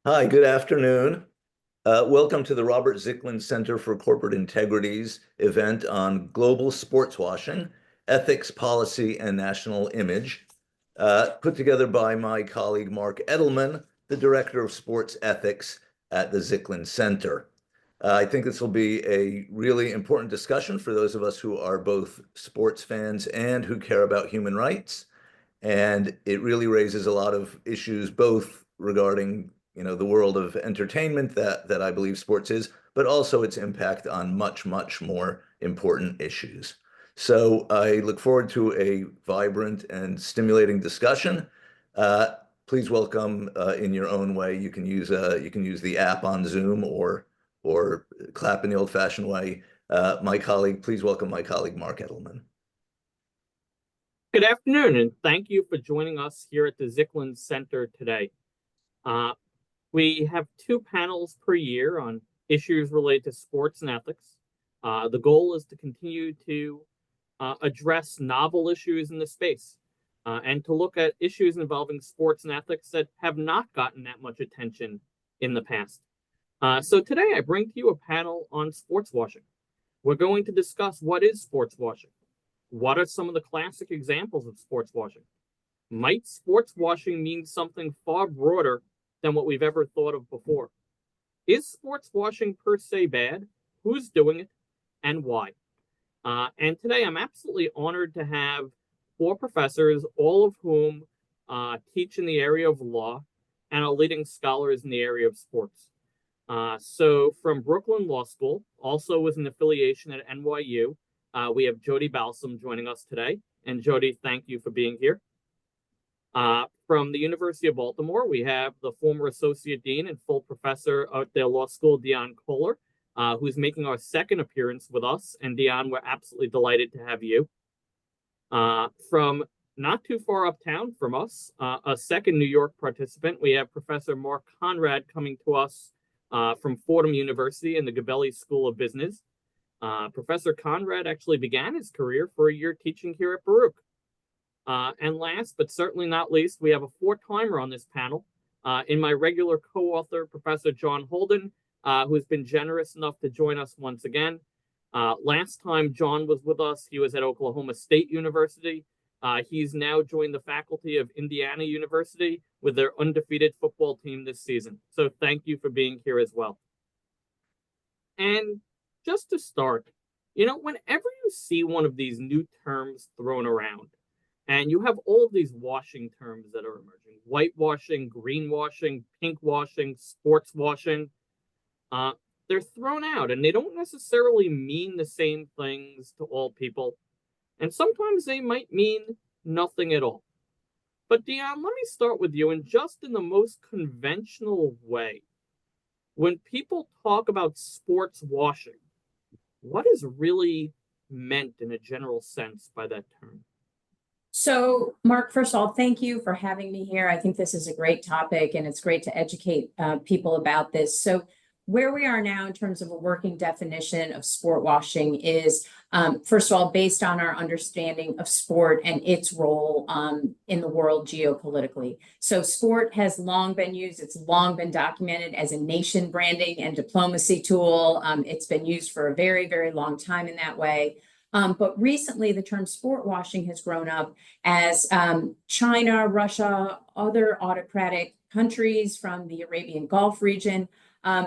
Hi, good afternoon. Welcome to the Robert Zicklin Center for Corporate Integrity's event on global sports washing, ethics, policy, and national image, put together by my colleague Marc Edelman, the Director of Sports Ethics at the Zicklin Center. I think this will be a really important discussion for those of us who are both sports fans and who care about human rights. And it really raises a lot of issues, both regarding the world of entertainment that I believe sports is, but also its impact on much more important issues. So I look forward to a vibrant and stimulating discussion. Uh, Please welcome in your own way. You can use the app on Zoom or clap in the old-fashioned way. My colleague, please welcome my colleague Marc Edelman. Good afternoon, and thank you for joining us here at the Zicklin Center today. We have two panels per year on issues related to sports and ethics. The goal is to continue to address novel issues in the space and to look at issues involving sports and ethics that have not gotten that much attention in the past. So today I bring to you a panel on sports washing. We're going to discuss what is sports washing. What are some of the classic examples of sports washing? Might sports washing mean something far broader than what we've ever thought of before? Is sports washing per se bad? Who's doing it and why? And today I'm absolutely honored to have four professors, all of whom teach in the area of law and are leading scholars in the area of sports. So from Brooklyn Law School, also with an affiliation at NYU, we have Jodi Balsam joining us today. And Jodi, thank you for being here. From the University of Baltimore, we have the former Associate Dean and full professor at their law school, Dionne Koller, who's making our second appearance with us. And Dionne, we're absolutely delighted to have you. From not too far uptown from us, a second New York participant, we have Professor Marc Conrad coming to us from Fordham University in the Gabelli School of Business. Professor Conrad actually began his career for a year teaching here at Baruch. And last, but certainly not least, we have a four-timer on this panel. In my regular co-author, Professor John Holden, who's been generous enough to join us once again. Last time John was with us, he was at Oklahoma State University. He's now joined the faculty of Indiana University with their undefeated football team this season. So thank you for being here as well. And just to start, whenever you see one of these new terms thrown around, and you have all of these washing terms that are emerging, whitewashing, greenwashing, pinkwashing, sports washing, they're thrown out and they don't necessarily mean the same things to all people. And sometimes they might mean nothing at all. But Dionne, let me start with you, and just in the most conventional way, when people talk about sports washing, what is really meant in a general sense by that term? So, Marc, first of all, thank you for having me here. I think this is a great topic, and it's great to educate people about this. So, where we are now in terms of a working definition of sport washing is, first of all, based on our understanding of sport and its role in the world geopolitically. So sport has long been used, it's long been documented as a nation branding and diplomacy tool. It's been used for a very long time in that way. But recently, the term sport washing has grown up as China, Russia, other autocratic countries from the Arabian Gulf region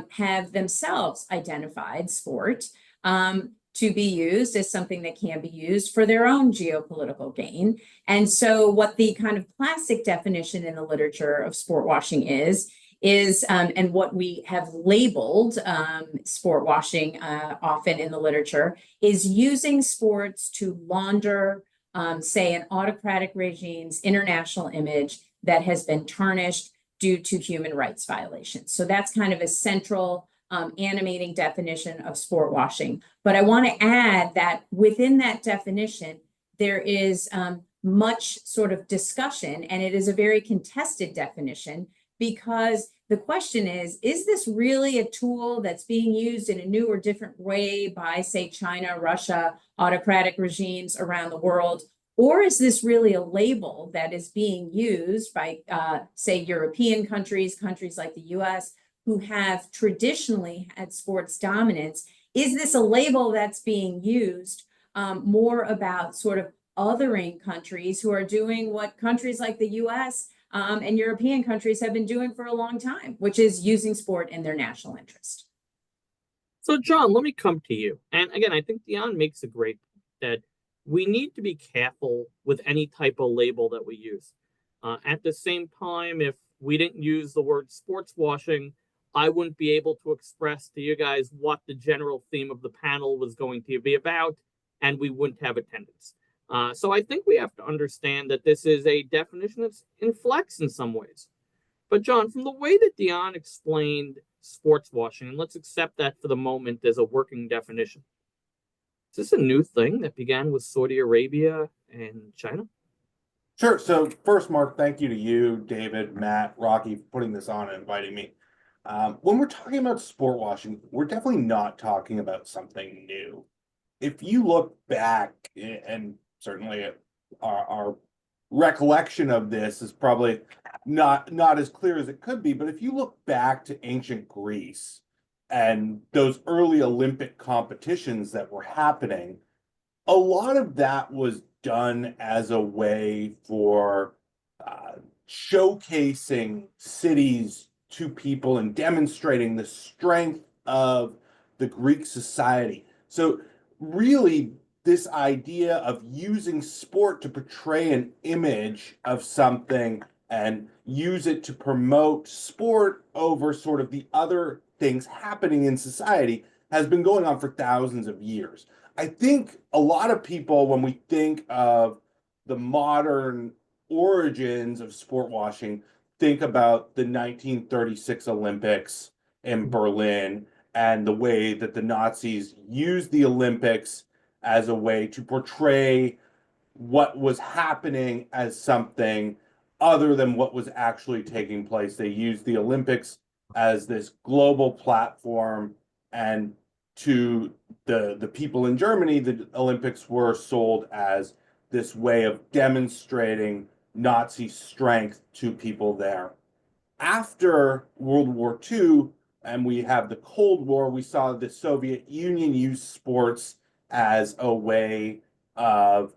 have themselves identified sport to be used as something that can be used for their own geopolitical gain. And so what the kind of classic definition in the literature of sport washing is and what we have labeled sport washing often in the literature is using sports to launder, say, an autocratic regime's international image that has been tarnished due to human rights violations. So that's kind of a central animating definition of sport washing. But I want to add that within that definition, there is much sort of discussion, and it is a very contested definition, because the question is this really a tool that's being used in a new or different way by, say, China, Russia, autocratic regimes around the world? Or is this really a label that is being used by, say, European countries, countries like the US, who have traditionally had sports dominance? Is this a label that's being used more about sort of othering countries who are doing what countries like the US and European countries have been doing for a long time, which is using sport in their national interest? So, John, let me come to you. And again, I think Dionne makes a great point that we need to be careful with any type of label that we use. At the same time, if we didn't use the word sports washing, I wouldn't be able to express to you guys what the general theme of the panel was going to be about, and we wouldn't have attendance. So I think we have to understand that this is a definition that's in flux in some ways. But John, from the way that Dionne explained sports washing, and let's accept that for the moment as a working definition, is this a new thing that began with Saudi Arabia and China? Sure. So first, Mark, thank you to you, David, Matt, Rocky, for putting this on and inviting me. When we're talking about sport washing, we're definitely not talking about something new. If you look back, and certainly our recollection of this is probably not as clear as it could be, but if you look back to ancient Greece and those early Olympic competitions that were happening, a lot of that was done as a way for showcasing cities to people and demonstrating the strength of the Greek society. So really, this idea of using sport to portray an image of something and use it to promote sport over sort of the other things happening in society has been going on for thousands of years. I think a lot of people, when we think of the modern origins of sport washing, think about the 1936 Olympics in Berlin and the way that the Nazis used the Olympics as a way to portray what was happening as something other than what was actually taking place. They used the Olympics as this global platform, and to the people in Germany, the Olympics were sold as this way of demonstrating Nazi strength to people there. After World War II, and we have the Cold War, we saw the Soviet Union use sports as a way of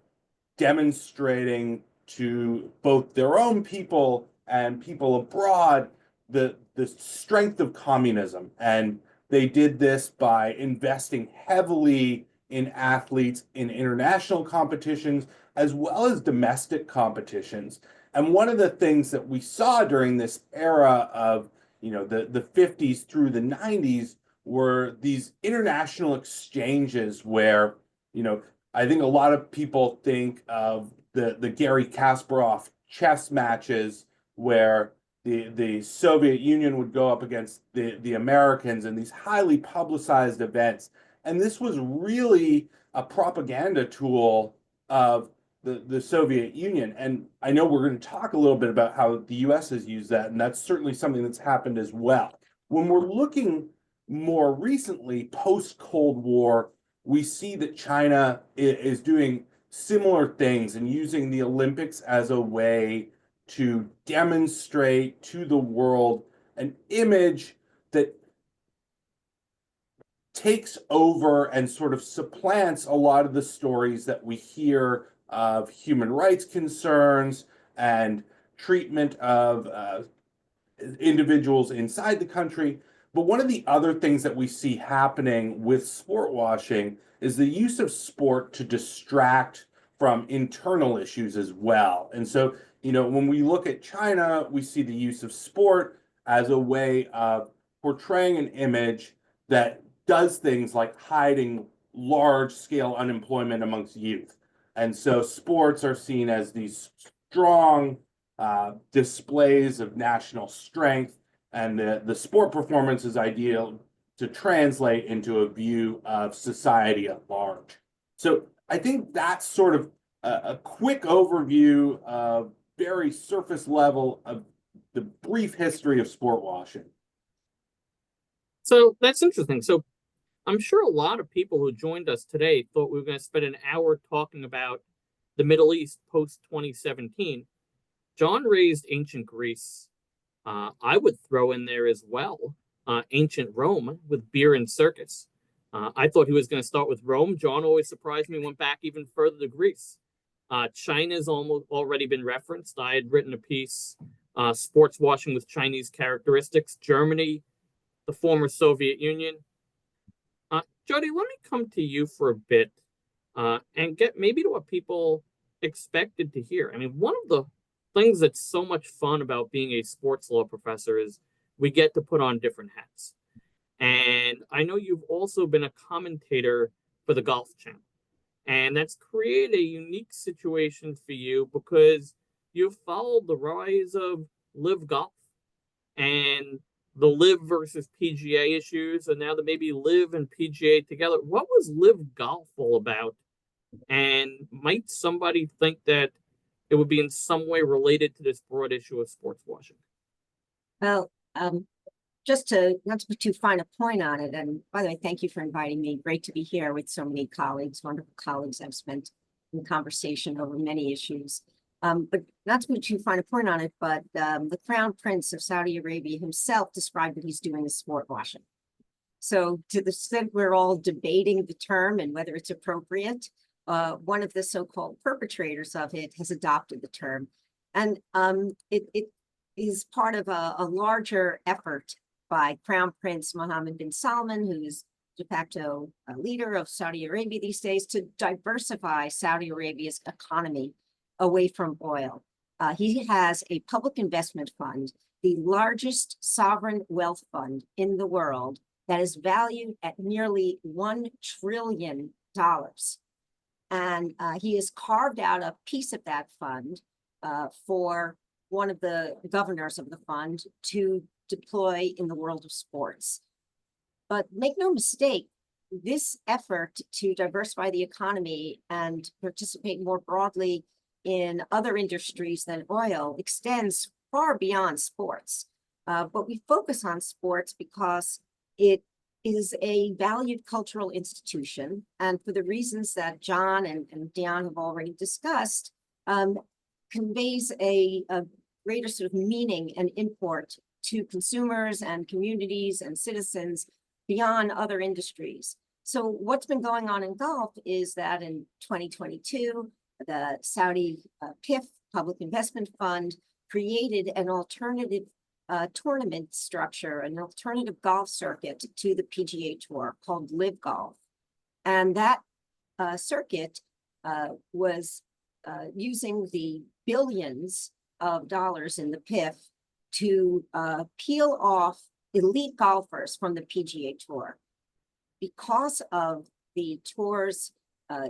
demonstrating to both their own people and people abroad the strength of communism. And they did this by investing heavily in athletes in international competitions as well as domestic competitions. And one of the things that we saw during this era of, the 50s through the 90s were these international exchanges where, I think a lot of people think of the Garry Kasparov chess matches where the Soviet Union would go up against the Americans in these highly publicized events. And this was really a propaganda tool of the Soviet Union. And I know we're going to talk a little bit about how the US has used that, and that's certainly something that's happened as well. When we're looking more recently, post-Cold War, we see that China is doing similar things and using the Olympics as a way to demonstrate to the world an image that takes over and sort of supplants a lot of the stories that we hear of human rights concerns and treatment of individuals inside the country. But one of the other things that we see happening with sport washing is the use of sport to distract from internal issues as well. And so, when we look at China, we see the use of sport as a way of portraying an image that does things like hiding large-scale unemployment amongst youth. And so sports are seen as these strong displays of national strength, and the sport performance is ideal to translate into a view of society at large. So I think that's sort of a quick overview of very surface level of the brief history of sport washing. So that's interesting. So I'm sure a lot of people who joined us today thought we were going to spend an hour talking about the Middle East post 2017, John raised ancient Greece. I would throw in there as well ancient Rome with beer and circus. I thought he was going to start with Rome. John always surprised me, went back even further to Greece. China's almost already been referenced. I had written a piece, Sports Washing with Chinese Characteristics, Germany, the former Soviet Union. Jodi, let me come to you for a bit and get maybe to what people expected to hear. I mean, one of the things that's so much fun about being a sports law professor is we get to put on different hats. And I know you've also been a commentator for the Golf Channel. And that's created a unique situation for you because you've followed the rise of live golf and the live versus PGA issues, and now that maybe live and PGA together. What was live golf all about? And might somebody think that it would be in some way related to this broad issue of sports washing? Well, just to not to put too fine a point on it, and by the way, thank you for inviting me. Great to be here with so many colleagues, wonderful colleagues I've spent in conversation over many issues. But not to put too fine a point on it, but the Crown Prince of Saudi Arabia himself described what he's doing as sport washing. So to the extent we're all debating the term and whether it's appropriate, one of the so-called perpetrators of it has adopted the term. And it is part of a larger effort by Crown Prince Mohammed bin Salman, who's de facto leader of Saudi Arabia these days, to diversify Saudi Arabia's economy away from oil. He has a public investment fund, the largest sovereign wealth fund in the world, that is valued at nearly $1 trillion. And he has carved out a piece of that fund for one of the governors of the fund to deploy in the world of sports. But make no mistake, this effort to diversify the economy and participate more broadly in other industries than oil extends far beyond sports. But we focus on sports because it is a valued cultural institution. And for the reasons that John and Dionne have already discussed, conveys a greater sort of meaning and import to consumers and communities and citizens beyond other industries. So what's been going on in golf is that in 2022, the Saudi PIF, Public Investment Fund, created an alternative tournament structure, an alternative golf circuit to the PGA Tour called Live Golf. And that circuit was using the billions of dollars in the PIF to peel off elite golfers from the PGA Tour. Because of the tour's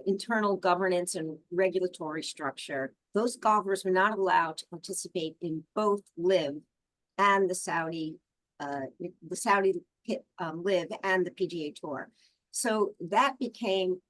internal governance and regulatory structure, those golfers were not allowed to participate in both Live and the Saudi Live and the PGA Tour. So that became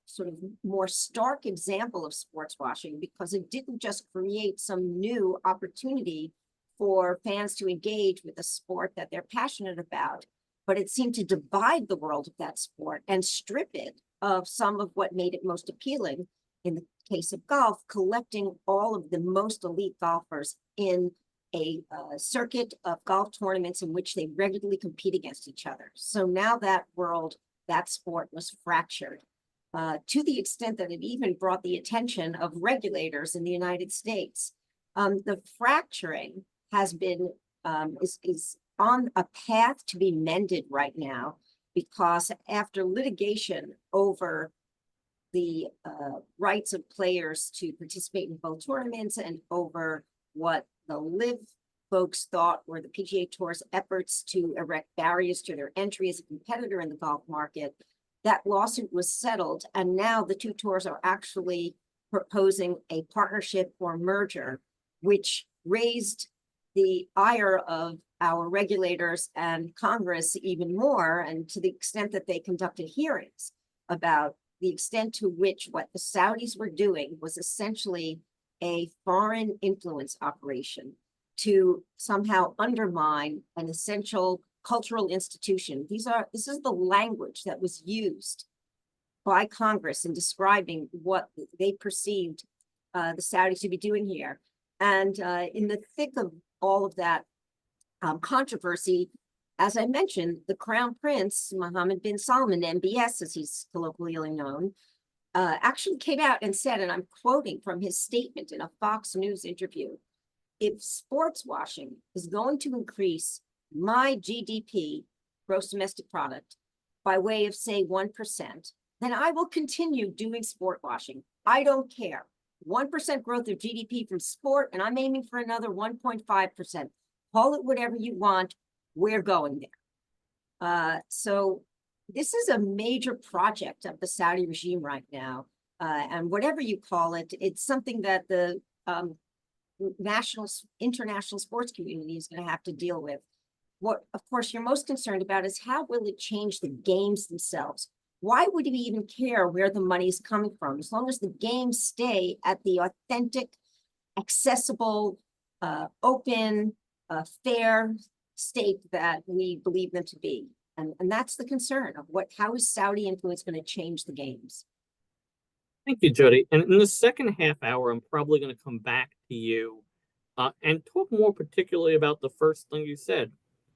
sort of more stark example of sports washing, because it didn't just create some new opportunity for fans to engage with a sport that they're passionate about, but it seemed to divide the world of that sport and strip it of some of what made it most appealing. In the case of golf, collecting all of the most elite golfers in a circuit of golf tournaments in which they regularly compete against each other. So now that world, that sport was fractured to the extent that it even brought the attention of regulators in the United States. The fracturing has been, is on a path to be mended right now, because after litigation over the rights of players to participate in both tournaments and over what the Live folks thought were the PGA Tour's efforts to erect barriers to their entry as a competitor in the golf market, that lawsuit was settled. And now the two tours are actually proposing a partnership or merger, which raised the ire of our regulators and Congress even more, and to the extent that they conducted hearings about the extent to which what the Saudis were doing was essentially a foreign influence operation to somehow undermine an essential cultural institution. This is the language that was used by Congress in describing what they perceived the Saudis to be doing here. And in the thick of all of that controversy, as I mentioned, the Crown Prince, Mohammed bin Salman, MBS, as he's colloquially known, actually came out and said, and I'm quoting from his statement in a Fox News interview, if sports washing is going to increase my GDP, gross domestic product, by way of, say, 1%, then I will continue doing sport washing. I don't care. 1% growth of GDP from sport, and I'm aiming for another 1.5%. Call it whatever you want. We're going there. So this is a major project of the Saudi regime right now. And whatever you call it, it's something that the international sports community is going to have to deal with. What, of course, you're most concerned about is how will it change the games themselves? Why would we even care where the money is coming from? As long as the games stay at the authentic, accessible, open, fair state that we believe them to be. And that's the concern of how is Saudi influence going to change the games? Thank you, Jodi. And in the second half hour, I'm probably going to come back to you and talk more particularly about the first thing you said,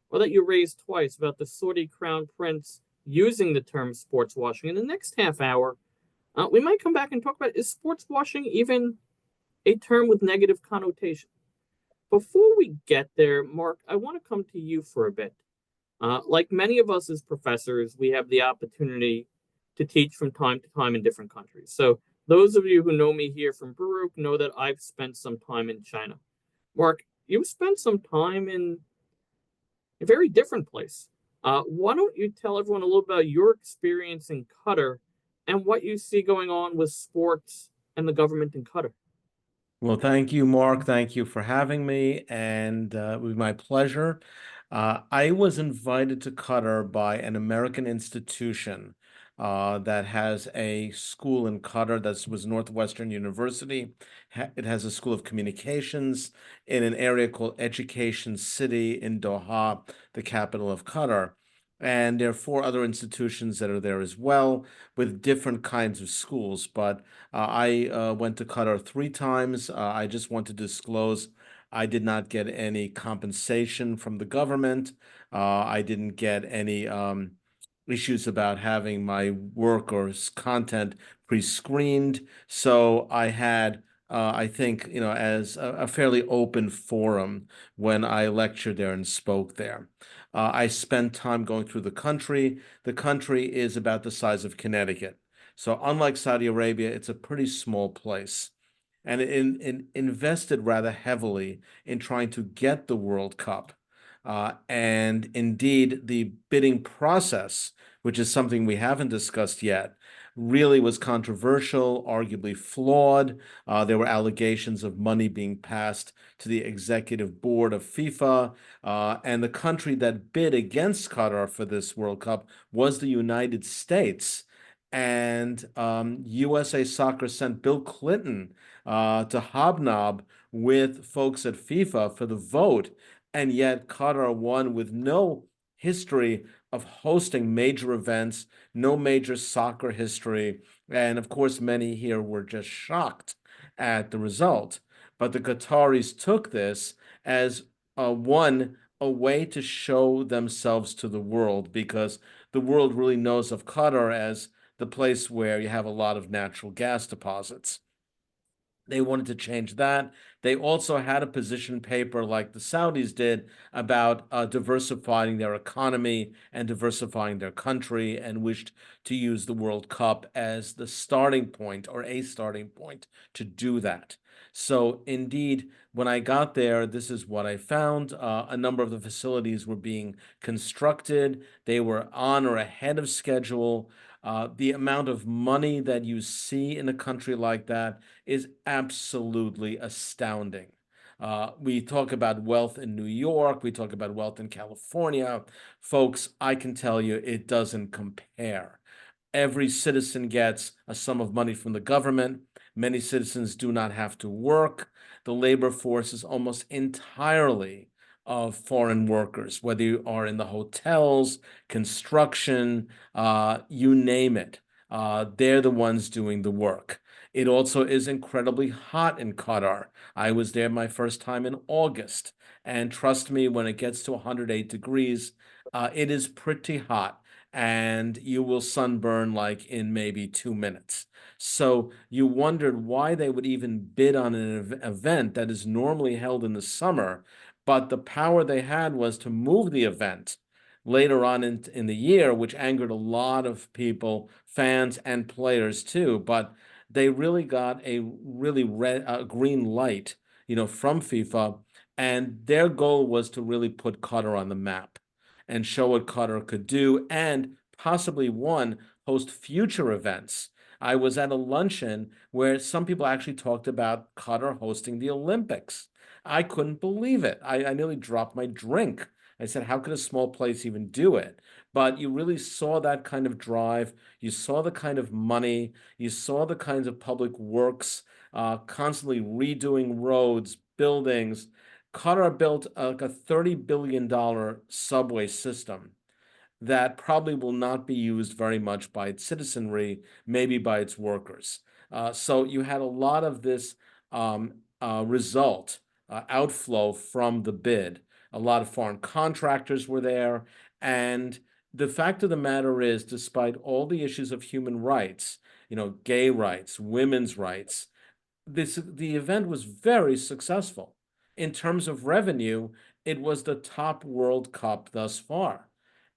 or that you raised twice, about the Saudi Crown Prince using the term sports washing. In the next half hour, we might come back and talk about, is sports washing even a term with negative connotation? Before we get there, Mark, I want to come to you for a bit. Like many of us as professors, we have the opportunity to teach from time to time in different countries. So those of you who know me here from Baruch know that I've spent some time in China. Mark, you've spent some time in a very different place. Why don't you tell everyone a little about your experience in Qatar and what you see going on with sports and the government in Qatar? Well, thank you, Mark. Thank you for having me, and it was my pleasure. I was invited to Qatar by an American institution that has a school in Qatar. That was Northwestern University. It has a school of communications in an area called Education City in Doha, the capital of Qatar. And there are 4 other institutions that are there as well, with different kinds of schools. But I went to Qatar 3 times. I just want to disclose I did not get any compensation from the government. I didn't get any issues about having my work or content pre-screened. So I had, I think, as a fairly open forum when I lectured there and spoke there. I spent time going through the country. The country is about the size of Connecticut. So unlike Saudi Arabia, it's a pretty small place. And it invested rather heavily in trying to get the World Cup. And indeed, the bidding process, which is something we haven't discussed yet, really was controversial, arguably flawed. There were allegations of money being passed to the executive board of FIFA. And the country that bid against Qatar for this World Cup was the United States. And USA Soccer sent Bill Clinton to hobnob with folks at FIFA for the vote. And yet Qatar won with no history of hosting major events, no major soccer history. And of course, many here were just shocked at the result. But the Qataris took this as a way to show themselves to the world, because the world really knows of Qatar as the place where you have a lot of natural gas deposits. They wanted to change that. They also had a position paper like the Saudis did about diversifying their economy and diversifying their country, and wished to use the World Cup as the starting point, or a starting point, to do that. So indeed, when I got there, this is what I found. A number of the facilities were being constructed. They were on or ahead of schedule. The amount of money that you see in a country like that is absolutely astounding. We talk about wealth in New York. We talk about wealth in California. Folks, I can tell you it doesn't compare. Every citizen gets a sum of money from the government. Many citizens do not have to work. The labor force is almost entirely of foreign workers, whether you are in the hotels, construction, you name it. They're the ones doing the work. It also is incredibly hot in Qatar. I was there my first time in August, and trust me, when it gets to 108 degrees, it is pretty hot, and you will sunburn like in maybe 2 minutes. So you wondered why they would even bid on an event that is normally held in the summer, but the power they had was to move the event later on in the year, which angered a lot of people, fans and players too. But they really got a really green light, from FIFA, and their goal was to really put Qatar on the map and show what Qatar could do, and possibly host future events. I was at a luncheon where some people actually talked about Qatar hosting the Olympics. I couldn't believe it. I nearly dropped my drink. I said, how could a small place even do it? But you really saw that kind of drive. You saw the kind of money. You saw the kinds of public works, constantly redoing roads, buildings. Qatar built like a $30 billion subway system that probably will not be used very much by its citizenry, maybe by its workers. So you had a lot of this outflow from the bid. A lot of foreign contractors were there. And the fact of the matter is, despite all the issues of human rights, gay rights, women's rights, the event was very successful. In terms of revenue, it was the top World Cup thus far.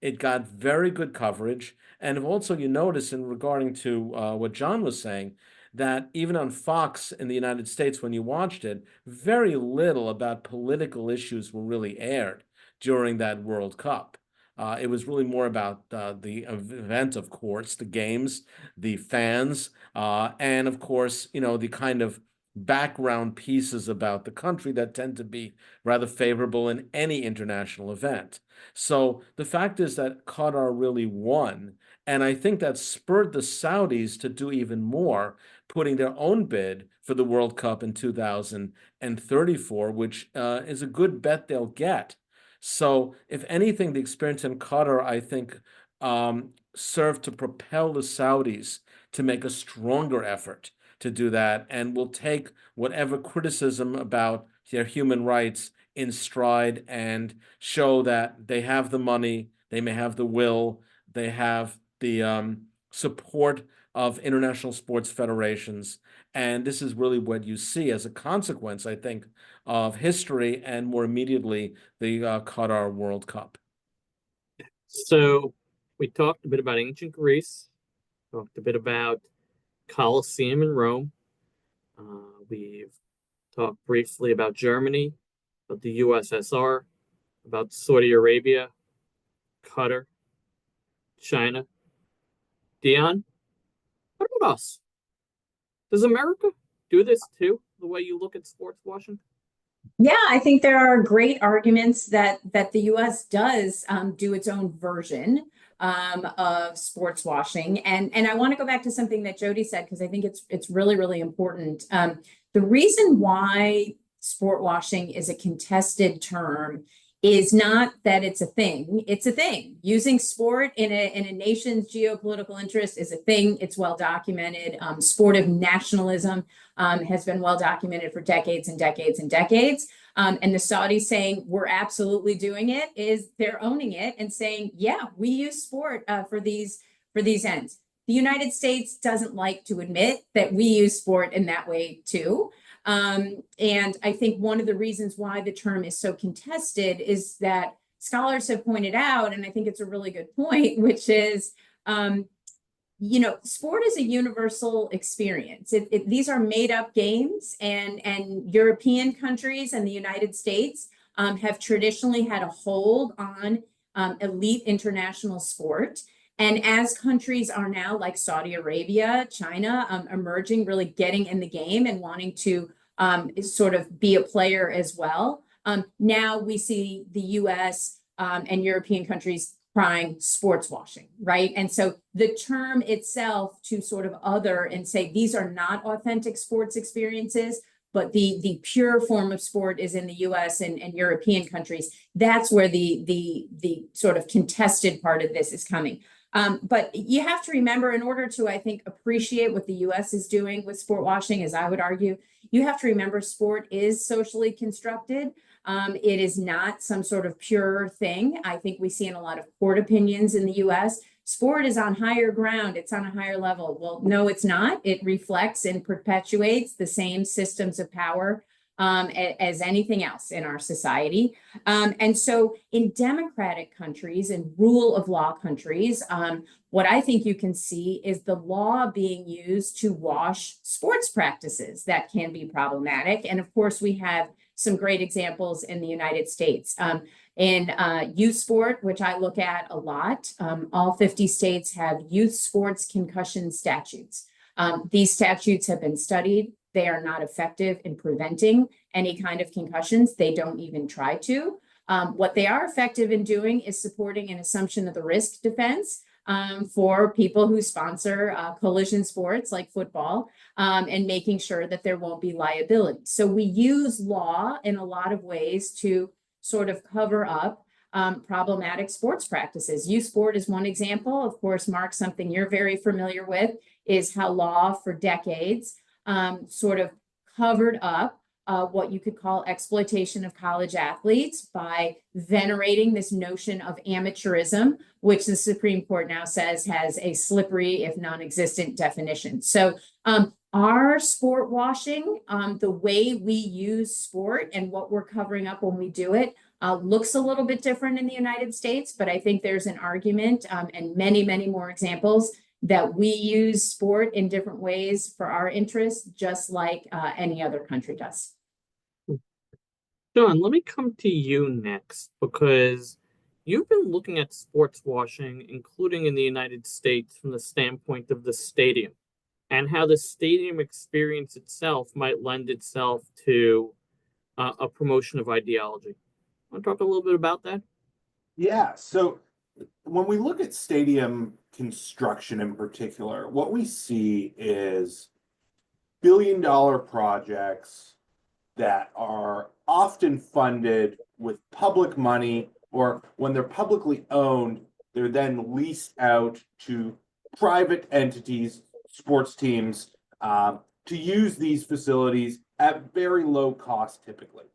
It got very good coverage. And also, you notice in regarding to what John was saying, that even on Fox in the United States, when you watched it, very little about political issues were really aired during that World Cup. It was really more about the event, of course, the games, the fans, and of course, the kind of background pieces about the country that tend to be rather favorable in any international event. So the fact is that Qatar really won, and I think that spurred the Saudis to do even more, putting their own bid for the World Cup in 2034, which is a good bet they'll get. So if anything, the experience in Qatar, I think, served to propel the Saudis to make a stronger effort to do that, and will take whatever criticism about their human rights in stride and show that they have the money, they may have the will, they have the support of international sports federations. And this is really what you see as a consequence, I think, of history, and more immediately, the Qatar World Cup. So we talked a bit about ancient Greece, talked a bit about Colosseum in Rome. We've talked briefly about Germany, about the USSR, about Saudi Arabia, Qatar, China. Dionne, what about us? Does America do this too, the way you look at sports washing? Yeah, I think there are great arguments that the U.S. does do its own version of sports washing, and I want to go back to something that Jodi said, because I think it's really, really important. The reason why sport washing is a contested term is not that it's a thing. It's a thing. Using sport in a nation's geopolitical interest is a thing. It's well documented. Sportive nationalism has been well documented for decades and decades and decades. And the Saudis saying we're absolutely doing it is they're owning it and saying, yeah, we use sport for these ends. The United States doesn't like to admit that we use sport in that way too. And I think one of the reasons why the term is so contested is that scholars have pointed out, and I think it's a really good point, which is, sport is a universal experience. These are made up games, and European countries and the United States have traditionally had a hold on elite international sport. And as countries are now, like Saudi Arabia, China, emerging, really getting in the game and wanting to sort of be a player as well, now we see the US and European countries crying sports washing, right? And so the term itself to sort of other and say these are not authentic sports experiences, but the pure form of sport is in the US and European countries. That's where the sort of contested part of this is coming. But you have to remember, in order to, I think, appreciate what the US is doing with sport washing, as I would argue, you have to remember sport is socially constructed. It is not some sort of pure thing. I think we see in a lot of court opinions in the US, sport is on higher ground, it's on a higher level. Well, no, it's not. It reflects and perpetuates the same systems of power as anything else in our society. And so in democratic countries and rule of law countries, what I think you can see is the law being used to wash sports practices that can be problematic. And of course, we have some great examples in the United States. In youth sport, which I look at a lot, all 50 states have youth sports concussion statutes. These statutes have been studied. They are not effective in preventing any kind of concussions. They don't even try to. What they are effective in doing is supporting an assumption of the risk defense for people who sponsor collision sports like football, and making sure that there won't be liability. So we use law in a lot of ways to sort of cover up problematic sports practices. Youth sport is one example. Of course, Mark, something you're very familiar with is how law for decades sort of covered up what you could call exploitation of college athletes by venerating this notion of amateurism, which the Supreme Court now says has a slippery, if non-existent definition. So our sport washing, the way we use sport and what we're covering up when we do it, looks a little bit different in the United States, but I think there's an argument and many, many more examples that we use sport in different ways for our interests, just like any other country does. John, let me come to you next, because you've been looking at sports washing, including in the United States, from the standpoint of the stadium and how the stadium experience itself might lend itself to a promotion of ideology. Want to talk a little bit about that? Yeah, so when we look at stadium construction in particular, what we see is billion-dollar projects that are often funded with public money, or when they're publicly owned, they're then leased out to private entities, sports teams, to use these facilities at very low cost typically.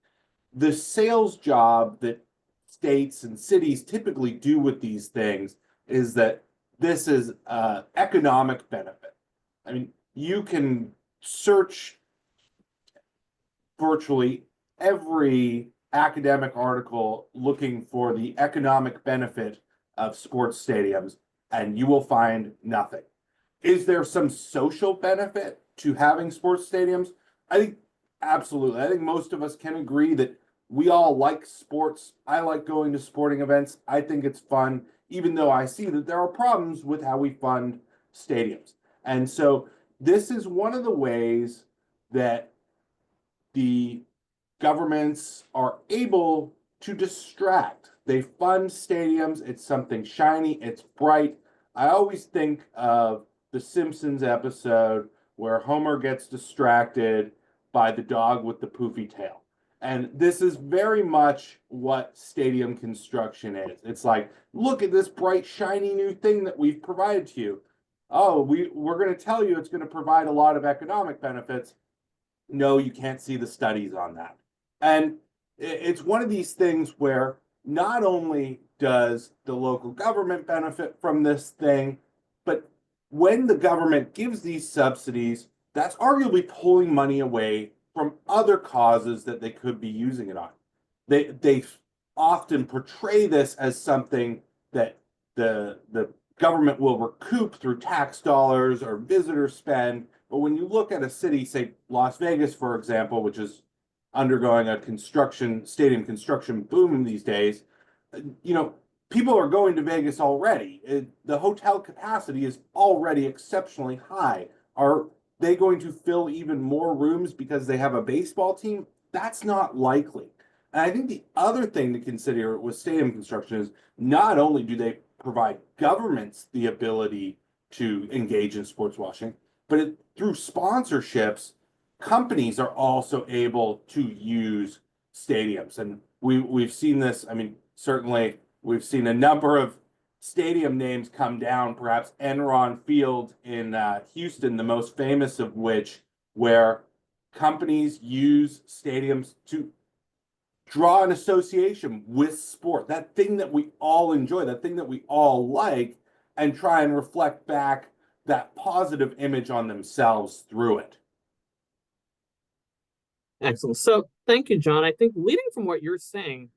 The sales job that states and cities typically do with these things is that this is economic benefit. I mean, you can search virtually every academic article looking for the economic benefit of sports stadiums, and you will find nothing. Is there some social benefit to having sports stadiums? I think absolutely. I think most of us can agree that we all like sports. I like going to sporting events. I think it's fun, even though I see that there are problems with how we fund stadiums. And so this is one of the ways that the governments are able to distract. They fund stadiums. It's something shiny. It's bright. I always think of the Simpsons episode where Homer gets distracted by the dog with the poofy tail. And this is very much what stadium construction is. It's like, look at this bright, shiny new thing that we've provided to you. Oh, we're going to tell you it's going to provide a lot of economic benefits. No, you can't see the studies on that. And it's one of these things where not only does the local government benefit from this thing, but when the government gives these subsidies, that's arguably pulling money away from other causes that they could be using it on. They often portray this as something that the government will recoup through tax dollars or visitor spend. But when you look at a city, say Las Vegas, for example, which is undergoing a stadium construction boom these days, people are going to Vegas already. The hotel capacity is already exceptionally high. Are they going to fill even more rooms because they have a baseball team? That's not likely. And I think the other thing to consider with stadium construction is not only do they provide governments the ability to engage in sports washing, but through sponsorships, companies are also able to use stadiums. And we've seen this. I mean, certainly we've seen a number of stadium names come down, perhaps Enron Field in Houston, the most famous of which, where companies use stadiums to draw an association with sport, that thing that we all enjoy, that thing that we all like, and try and reflect back that positive image on themselves through it. Excellent. So thank you, John. I think leading from what you're saying,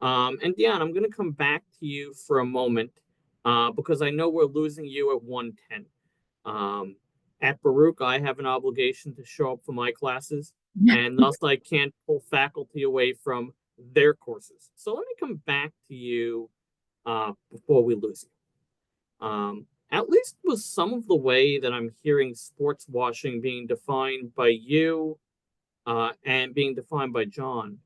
and Dionne, I'm going to come back to you for a moment because I know we're losing you at 1:10. At Baruch, I have an obligation to show up for my classes, and thus I can't pull faculty away from their courses. So let me come back to you before we lose you. At least with some of the way that I'm hearing sports washing being defined by you and being defined by John,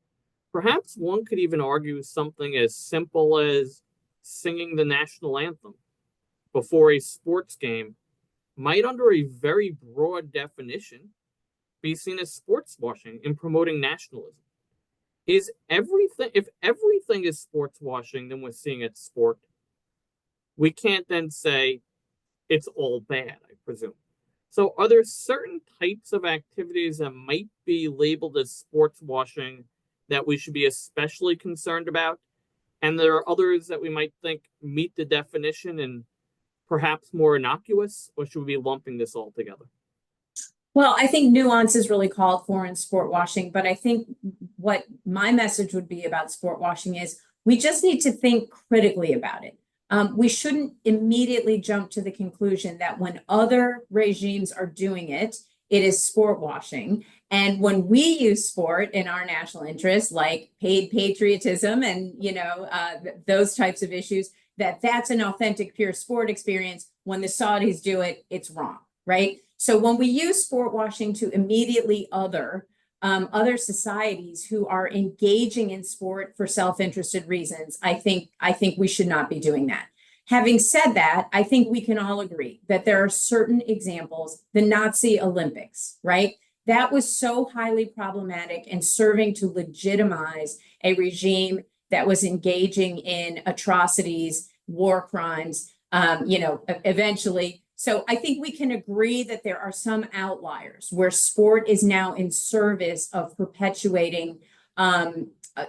perhaps one could even argue something as simple as singing the national anthem before a sports game might, under a very broad definition, be seen as sports washing in promoting nationalism. Is everything, if everything is sports washing, then we're seeing it sport. We can't then say it's all bad, I presume. So are there certain types of activities that might be labeled as sports washing that we should be especially concerned about? And there are others that we might think meet the definition and perhaps more innocuous, or should we be lumping this all together? Well, I think nuance is really called for in sport washing, but I think what my message would be about sport washing is we just need to think critically about it. We shouldn't immediately jump to the conclusion that when other regimes are doing it, it is sport washing. And when we use sport in our national interest, like paid patriotism and, those types of issues, that's an authentic, pure sport experience. When the Saudis do it, it's wrong, right? So when we use sport washing to immediately other societies who are engaging in sport for self-interested reasons, I think we should not be doing that. Having said that, I think we can all agree that there are certain examples, the Nazi Olympics, right? That was so highly problematic and serving to legitimize a regime that was engaging in atrocities, war crimes, eventually. So I think we can agree that there are some outliers where sport is now in service of perpetuating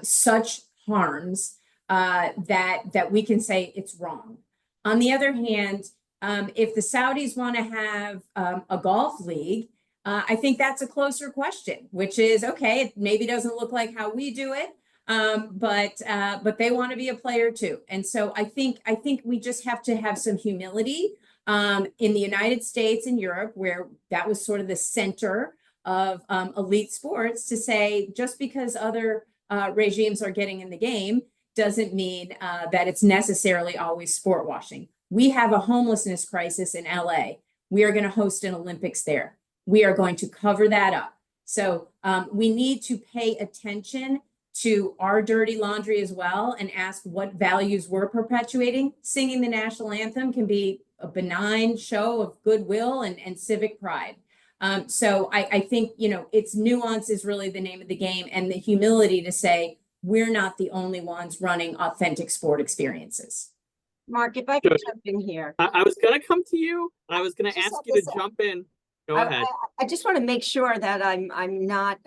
such harms that we can say it's wrong. On the other hand, if the Saudis want to have a golf league, I think that's a closer question, which is, okay, it maybe doesn't look like how we do it, but they want to be a player too. And so I think we just have to have some humility. In the United States and Europe, where that was sort of the center of elite sports, to say just because other regimes are getting in the game doesn't mean that it's necessarily always sport washing. We have a homelessness crisis in LA. We are going to host an Olympics there. We are going to cover that up. So we need to pay attention to our dirty laundry as well and ask what values we're perpetuating. Singing the national anthem can be a benign show of goodwill and civic pride. So I think, its nuance is really the name of the game, and the humility to say we're not the only ones running authentic sport experiences. Mark, if I could jump in here. I was going to come to you. I was going to ask you to jump in. Go ahead. I just want to make sure that I'm not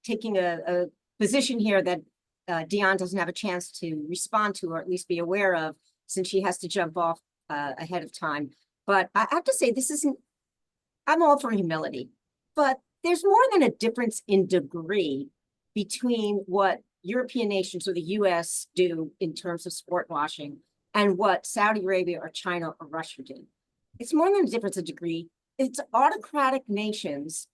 taking a position here that Dionne doesn't have a chance to respond to, or at least be aware of, since she has to jump off ahead of time. But I have to say, I'm all for humility, but there's more than a difference in degree between what European nations or the US do in terms of sport washing and what Saudi Arabia or China or Russia do. It's more than a difference of degree. It's autocratic nations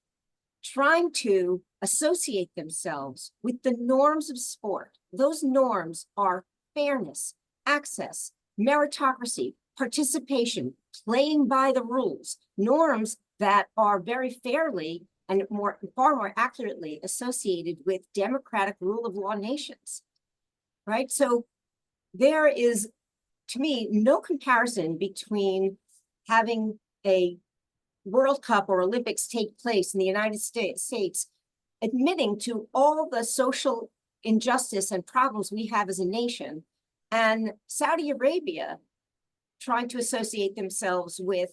trying to associate themselves with the norms of sport. Those norms are fairness, access, meritocracy, participation, playing by the rules, norms that are very fairly and far more accurately associated with democratic rule of law nations, right? So there is, to me, no comparison between having a World Cup or Olympics take place in the United States, admitting to all the social injustice and problems we have as a nation, and Saudi Arabia trying to associate themselves with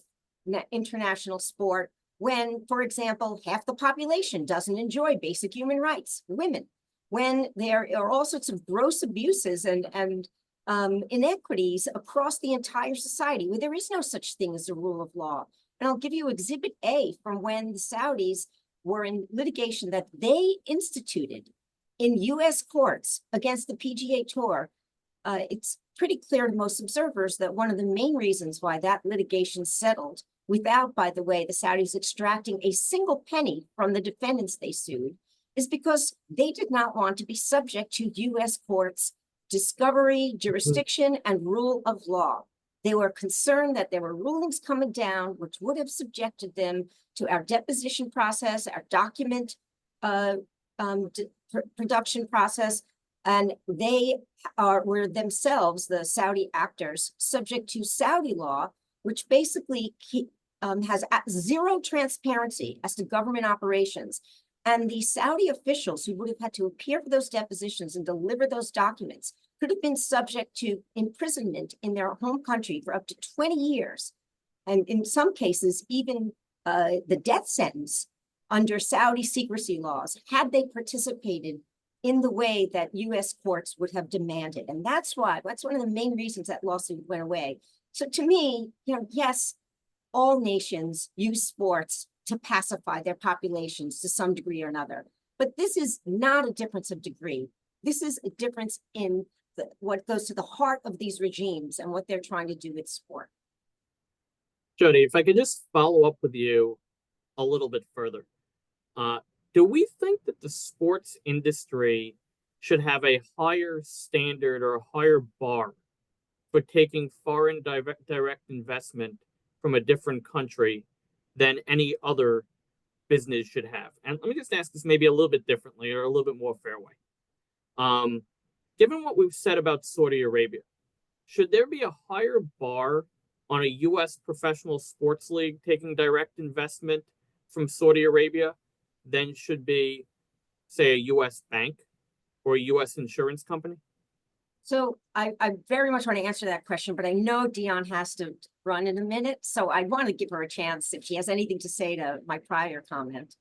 international sport when, for example, half the population doesn't enjoy basic human rights, women, when there are all sorts of gross abuses and inequities across the entire society, where there is no such thing as a rule of law. And I'll give you Exhibit A from when the Saudis were in litigation that they instituted in US courts against the PGA Tour. It's pretty clear to most observers that one of the main reasons why that litigation settled without, by the way, the Saudis extracting a single penny from the defendants they sued is because they did not want to be subject to US courts' discovery, jurisdiction, and rule of law. They were concerned that there were rulings coming down which would have subjected them to our deposition process, our document production process, and they were themselves, the Saudi actors, subject to Saudi law, which basically has zero transparency as to government operations. And the Saudi officials who would have had to appear for those depositions and deliver those documents could have been subject to imprisonment in their home country for up to 20 years. And in some cases, even the death sentence under Saudi secrecy laws, had they participated in the way that US courts would have demanded. And that's one of the main reasons that lawsuit went away. So to me, yes, all nations use sports to pacify their populations to some degree or another. But this is not a difference of degree. This is a difference in what goes to the heart of these regimes and what they're trying to do with sport. Jodi, if I could just follow up with you a little bit further. Do we think that the sports industry should have a higher standard or a higher bar for taking foreign direct investment from a different country than any other business should have? And let me just ask this maybe a little bit differently or a little bit more fair way. Given what we've said about Saudi Arabia, should there be a higher bar on a U.S. professional sports league taking direct investment from Saudi Arabia than should be, say, a U.S. bank or a U.S. insurance company? So I very much want to answer that question, but I know Dionne has to run in a minute. So I want to give her a chance if she has anything to say to my prior comment.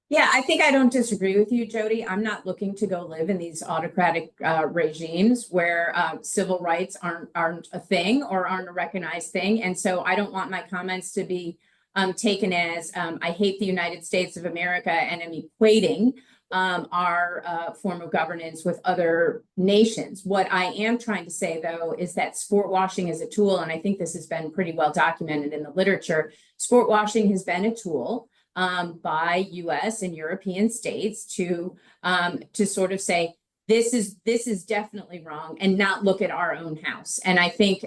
Yeah, I think I don't disagree with you, Jodi. I'm not looking to go live in these autocratic regimes where civil rights aren't a thing or aren't a recognized thing. And so I don't want my comments to be taken as I hate the United States of America and am equating our form of governance with other nations. What I am trying to say, though, is that sport washing is a tool, and I think this has been pretty well documented in the literature. Sport washing has been a tool by U.S. and European states to sort of say this is definitely wrong and not look at our own house. And I think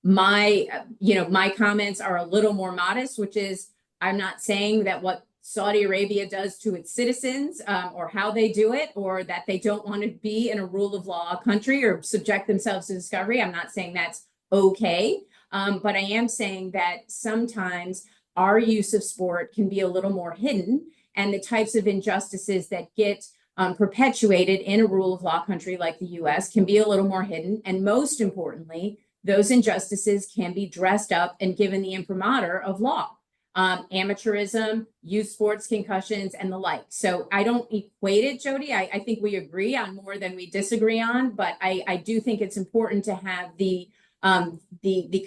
my comments are a little more modest, which is I'm not saying that what Saudi Arabia does to its citizens or how they do it, or that they don't want to be in a rule of law country or subject themselves to discovery. I'm not saying that's okay, but I am saying that sometimes our use of sport can be a little more hidden, and the types of injustices that get perpetuated in a rule of law country like the US can be a little more hidden. And most importantly, those injustices can be dressed up and given the imprimatur of law, amateurism, youth sports, concussions, and the like. So I don't equate it, Jodi. I think we agree on more than we disagree on, but I do think it's important to have the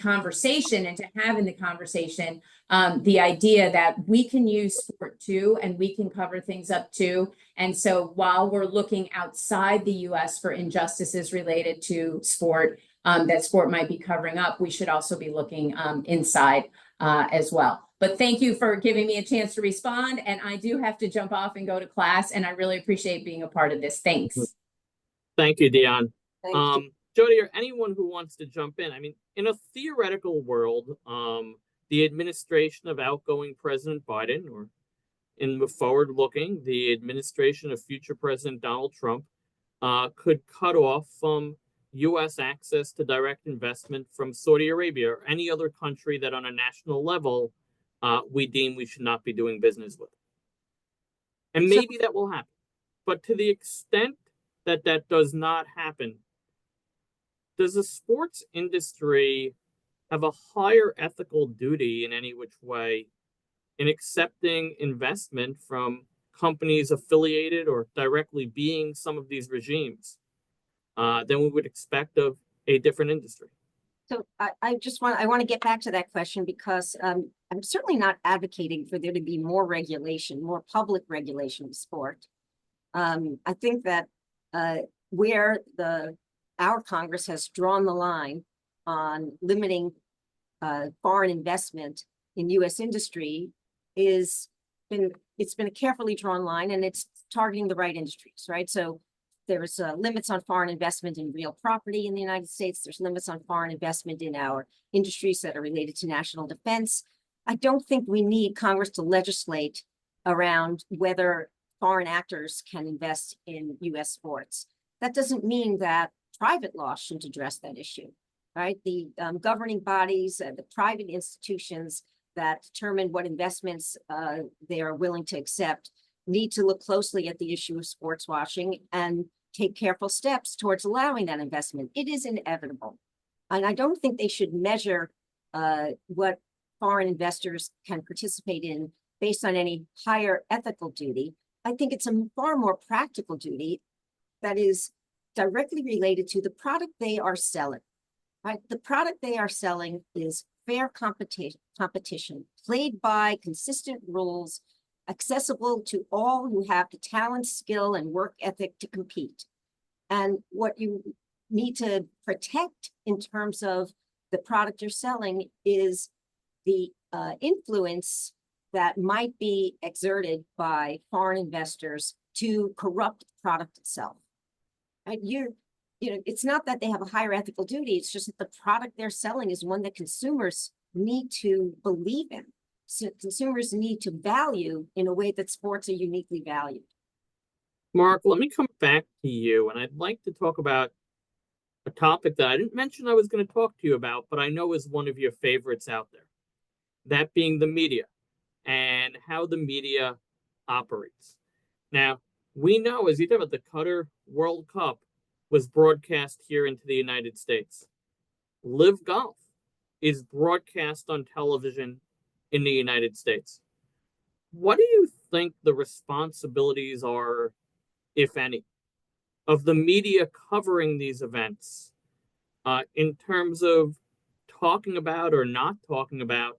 conversation, and to have in the conversation the idea that we can use sport too, and we can cover things up too. And so while we're looking outside the US for injustices related to sport that sport might be covering up, we should also be looking inside as well. But thank you for giving me a chance to respond. And I do have to jump off and go to class, and I really appreciate being a part of this. Thanks. Thank you, Dionne. Thank you. Jodi, or anyone who wants to jump in. I mean, in a theoretical world, the administration of outgoing President Biden, or in the forward looking, the administration of future President Donald Trump could cut off U.S. access to direct investment from Saudi Arabia or any other country that on a national level we deem we should not be doing business with. And maybe that will happen. But to the extent that that does not happen, does the sports industry have a higher ethical duty in any which way in accepting investment from companies affiliated or directly being some of these regimes than we would expect of a different industry? So I want to get back to that question because I'm certainly not advocating for there to be more regulation, more public regulation of sport. I think that where our Congress has drawn the line on limiting foreign investment in U.S. industry it's been a carefully drawn line, and it's targeting the right industries, right? So there's limits on foreign investment in real property in the United States. There's limits on foreign investment in our industries that are related to national defense. I don't think we need Congress to legislate around whether foreign actors can invest in U.S. sports. That doesn't mean that private law shouldn't address that issue, right? The governing bodies, the private institutions that determine what investments they are willing to accept need to look closely at the issue of sports washing and take careful steps towards allowing that investment. It is inevitable. And I don't think they should measure what foreign investors can participate in based on any higher ethical duty. I think it's a far more practical duty that is directly related to the product they are selling, right? The product they are selling is fair competition, played by consistent rules, accessible to all who have the talent, skill, and work ethic to compete. And what you need to protect in terms of the product you're selling is the influence that might be exerted by foreign investors to corrupt the product itself. And it's not that they have a higher ethical duty, it's just that the product they're selling is one that consumers need to believe in. So consumers need to value in a way that sports are uniquely valued. Mark, let me come back to you, and I'd like to talk about a topic that I didn't mention I was going to talk to you about, but I know is one of your favorites out there. That being the media and how the media operates. Now, we know, as you talk about, the Qatar World Cup was broadcast here into the United States. Live Golf is broadcast on television in the United States. What do you think the responsibilities are, if any, of the media covering these events in terms of talking about or not talking about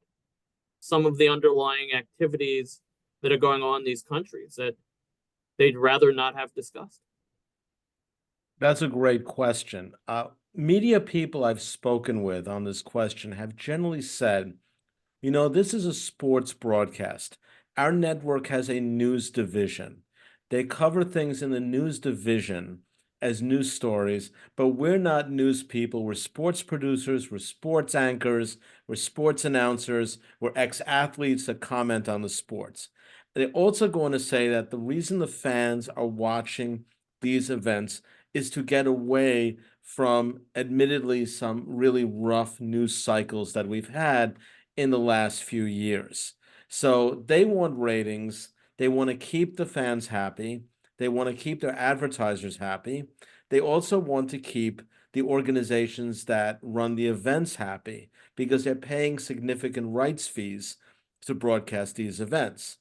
some of the underlying activities that are going on in these countries that they'd rather not have discussed? That's a great question. Media people I've spoken with on this question have generally said, this is a sports broadcast. Our network has a news division. They cover things in the news division as news stories, but we're not news people. We're sports producers, we're sports anchors, we're sports announcers, we're ex-athletes that comment on the sports. They're also going to say that the reason the fans are watching these events is to get away from, admittedly, some really rough news cycles that we've had in the last few years. So they want ratings. They want to keep the fans happy. They want to keep their advertisers happy. They also want to keep the organizations that run the events happy because they're paying significant rights fees to broadcast these events.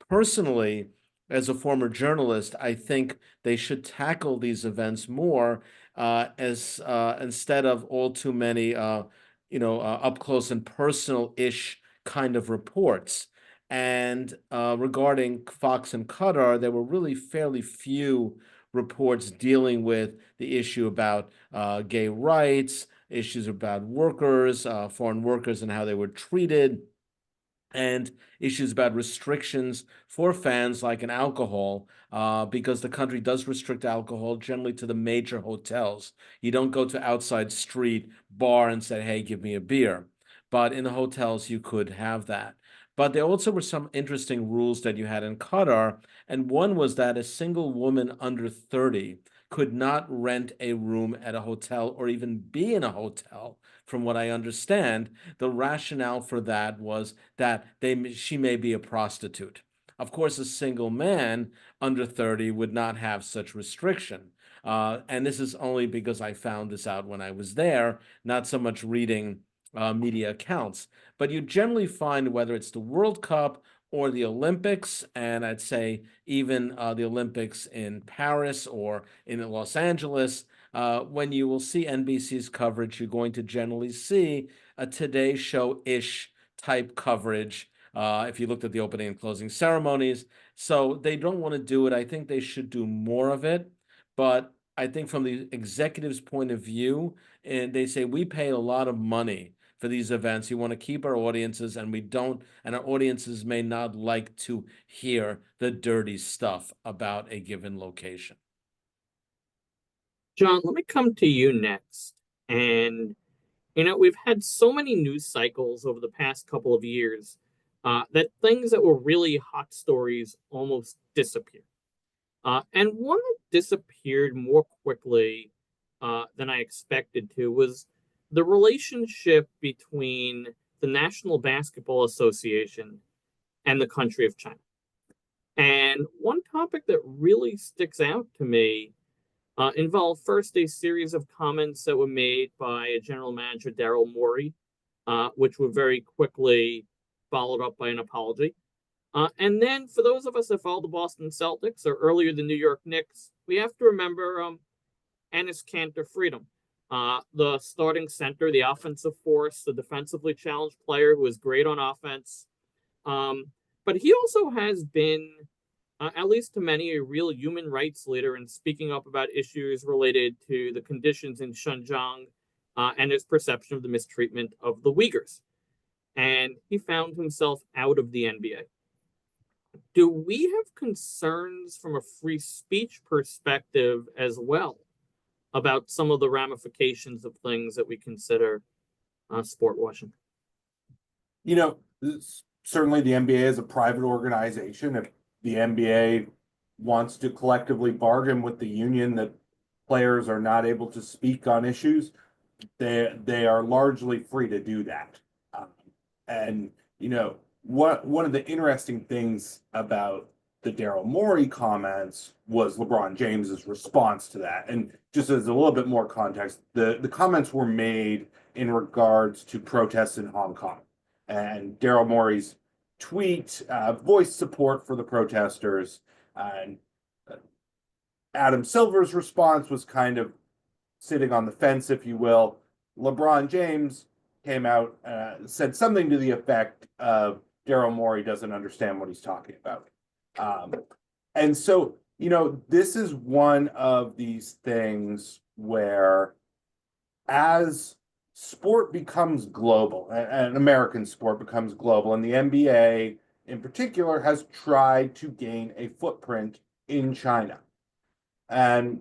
Personally, as a former journalist, I think they should tackle these events more as instead of all too many, up close and personal-ish kind of reports. And regarding Fox and Qatar, there were really fairly few reports dealing with the issue about gay rights, issues about workers, foreign workers, and how they were treated, and issues about restrictions for fans like in alcohol, because the country does restrict alcohol generally to the major hotels. You don't go to outside street bar and say, hey, give me a beer. But in the hotels, you could have that. But there also were some interesting rules that you had in Qatar, and one was that a single woman under 30 could not rent a room at a hotel or even be in a hotel. From what I understand, the rationale for that was that she may be a prostitute. Of course, a single man under 30 would not have such restriction. And this is only because I found this out when I was there, not so much reading media accounts. But you generally find, whether it's the World Cup or the Olympics, and I'd say even the Olympics in Paris or in Los Angeles, when you will see NBC's coverage, you're going to generally see a Today Show-ish type coverage. If you looked at the opening and closing ceremonies. So they don't want to do it. I think they should do more of it. But I think from the executive's point of view, and they say we pay a lot of money for these events. We want to keep our audiences, and we don't, and our audiences may not like to hear the dirty stuff about a given location. John, let me come to you next. And, we've had so many news cycles over the past couple of years that things that were really hot stories almost disappear. And one that disappeared more quickly than I expected to was the relationship between the National Basketball Association and the country of China. And one topic that really sticks out to me involved first a series of comments that were made by General Manager Daryl Morey, which were very quickly followed up by an apology. And then for those of us that follow the Boston Celtics or earlier the New York Knicks, we have to remember Enes Kanter Freedom, the starting center, the offensive force, the defensively challenged player who is great on offense. But he also has been, at least to many, a real human rights leader in speaking up about issues related to the conditions in Xinjiang and his perception of the mistreatment of the Uyghurs. And he found himself out of the NBA. Do we have concerns from a free speech perspective as well about some of the ramifications of things that we consider sport washing? Certainly the NBA is a private organization. If the NBA wants to collectively bargain with the union that players are not able to speak on issues, they are largely free to do that. And one of the interesting things about the Daryl Morey comments was LeBron James's response to that. And just as a little bit more context, the comments were made in regards to protests in Hong Kong. And Daryl Morey's tweet voiced support for the protesters. And Adam Silver's response was kind of sitting on the fence, if you will. LeBron James came out, said something to the effect of Daryl Morey doesn't understand what he's talking about. And so, this is one of these things where as sport becomes global, and American sport becomes global, and the NBA in particular has tried to gain a footprint in China. And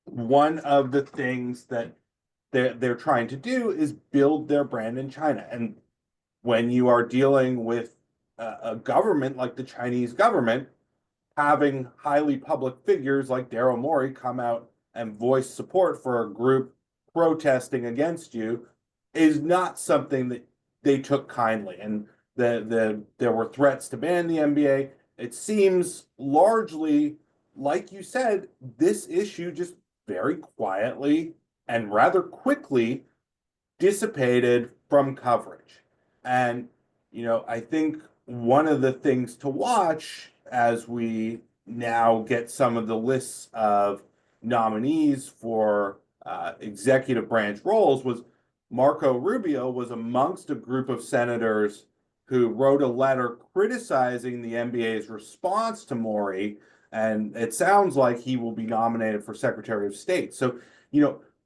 one of the things that they're trying to do is build their brand in China. And when you are dealing with a government like the Chinese government, having highly public figures like Daryl Morey come out and voice support for a group protesting against you is not something that they took kindly. And there were threats to ban the NBA. It seems largely, like you said, this issue just very quietly and rather quickly dissipated from coverage. And, I think one of the things to watch as we now get some of the lists of nominees for executive branch roles was Marco Rubio was amongst a group of senators who wrote a letter criticizing the NBA's response to Morey, and it sounds like he will be nominated for Secretary of State. So,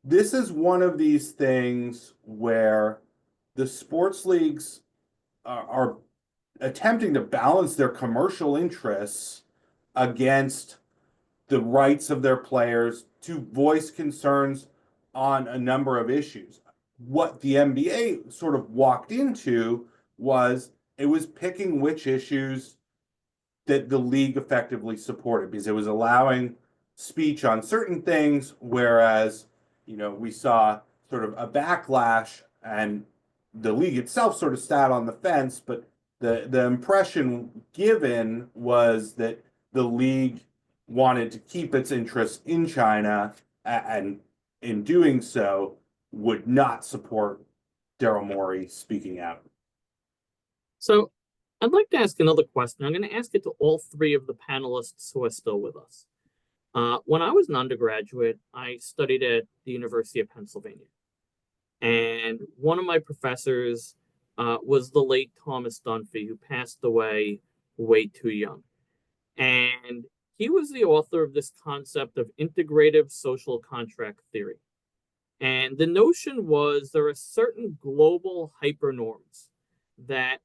this is one of these things where the sports leagues are attempting to balance their commercial interests against the rights of their players to voice concerns on a number of issues. What the NBA sort of walked into was it was picking which issues that the league effectively supported, because it was allowing speech on certain things, whereas we saw sort of a backlash, and the league itself sort of sat on the fence. But the impression given was that the league wanted to keep its interests in China, and in doing so would not support Daryl Morey speaking out. So I'd like to ask another question. I'm going to ask it to all three of the panelists who are still with us. When I was an undergraduate, I studied at the University of Pennsylvania. And one of my professors was the late Thomas Dunphy, who passed away way too young. And he was the author of this concept of integrative social contract theory. And the notion was there are certain global hypernorms that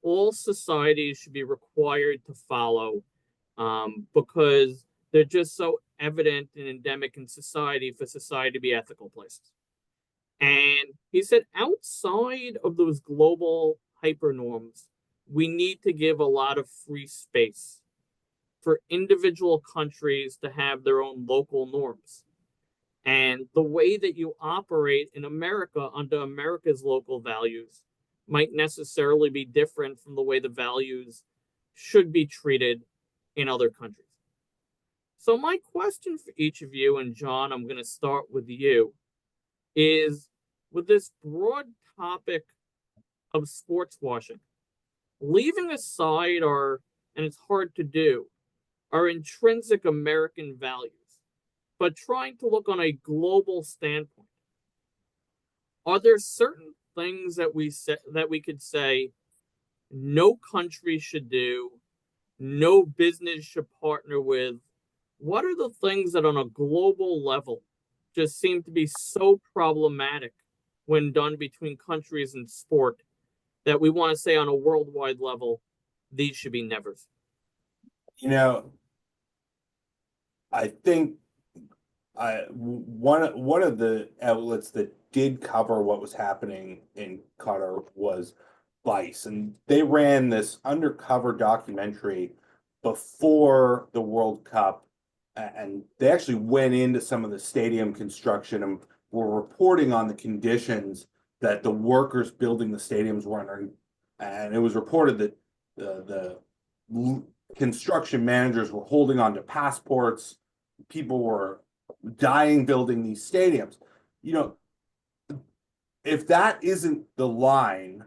all societies should be required to follow because they're just so evident and endemic in society for society to be ethical places. And he said, outside of those global hypernorms, we need to give a lot of free space for individual countries to have their own local norms. And the way that you operate in America under America's local values might necessarily be different from the way the values should be treated in other countries. So my question for each of you, and John, I'm going to start with you, is with this broad topic of sports washing, leaving aside our, and it's hard to do, our intrinsic American values, but trying to look on a global standpoint, are there certain things that we could say no country should do, no business should partner with? What are the things that on a global level just seem to be so problematic when done between countries in sport that we want to say on a worldwide level, these should be nevers? You know, I think one of the outlets that did cover what was happening in Qatar was Vice, and they ran this undercover documentary before the World Cup, and they actually went into some of the stadium construction and were reporting on the conditions that the workers building the stadiums were under. And it was reported that the construction managers were holding on to passports. People were dying building these stadiums. You know, if that isn't the line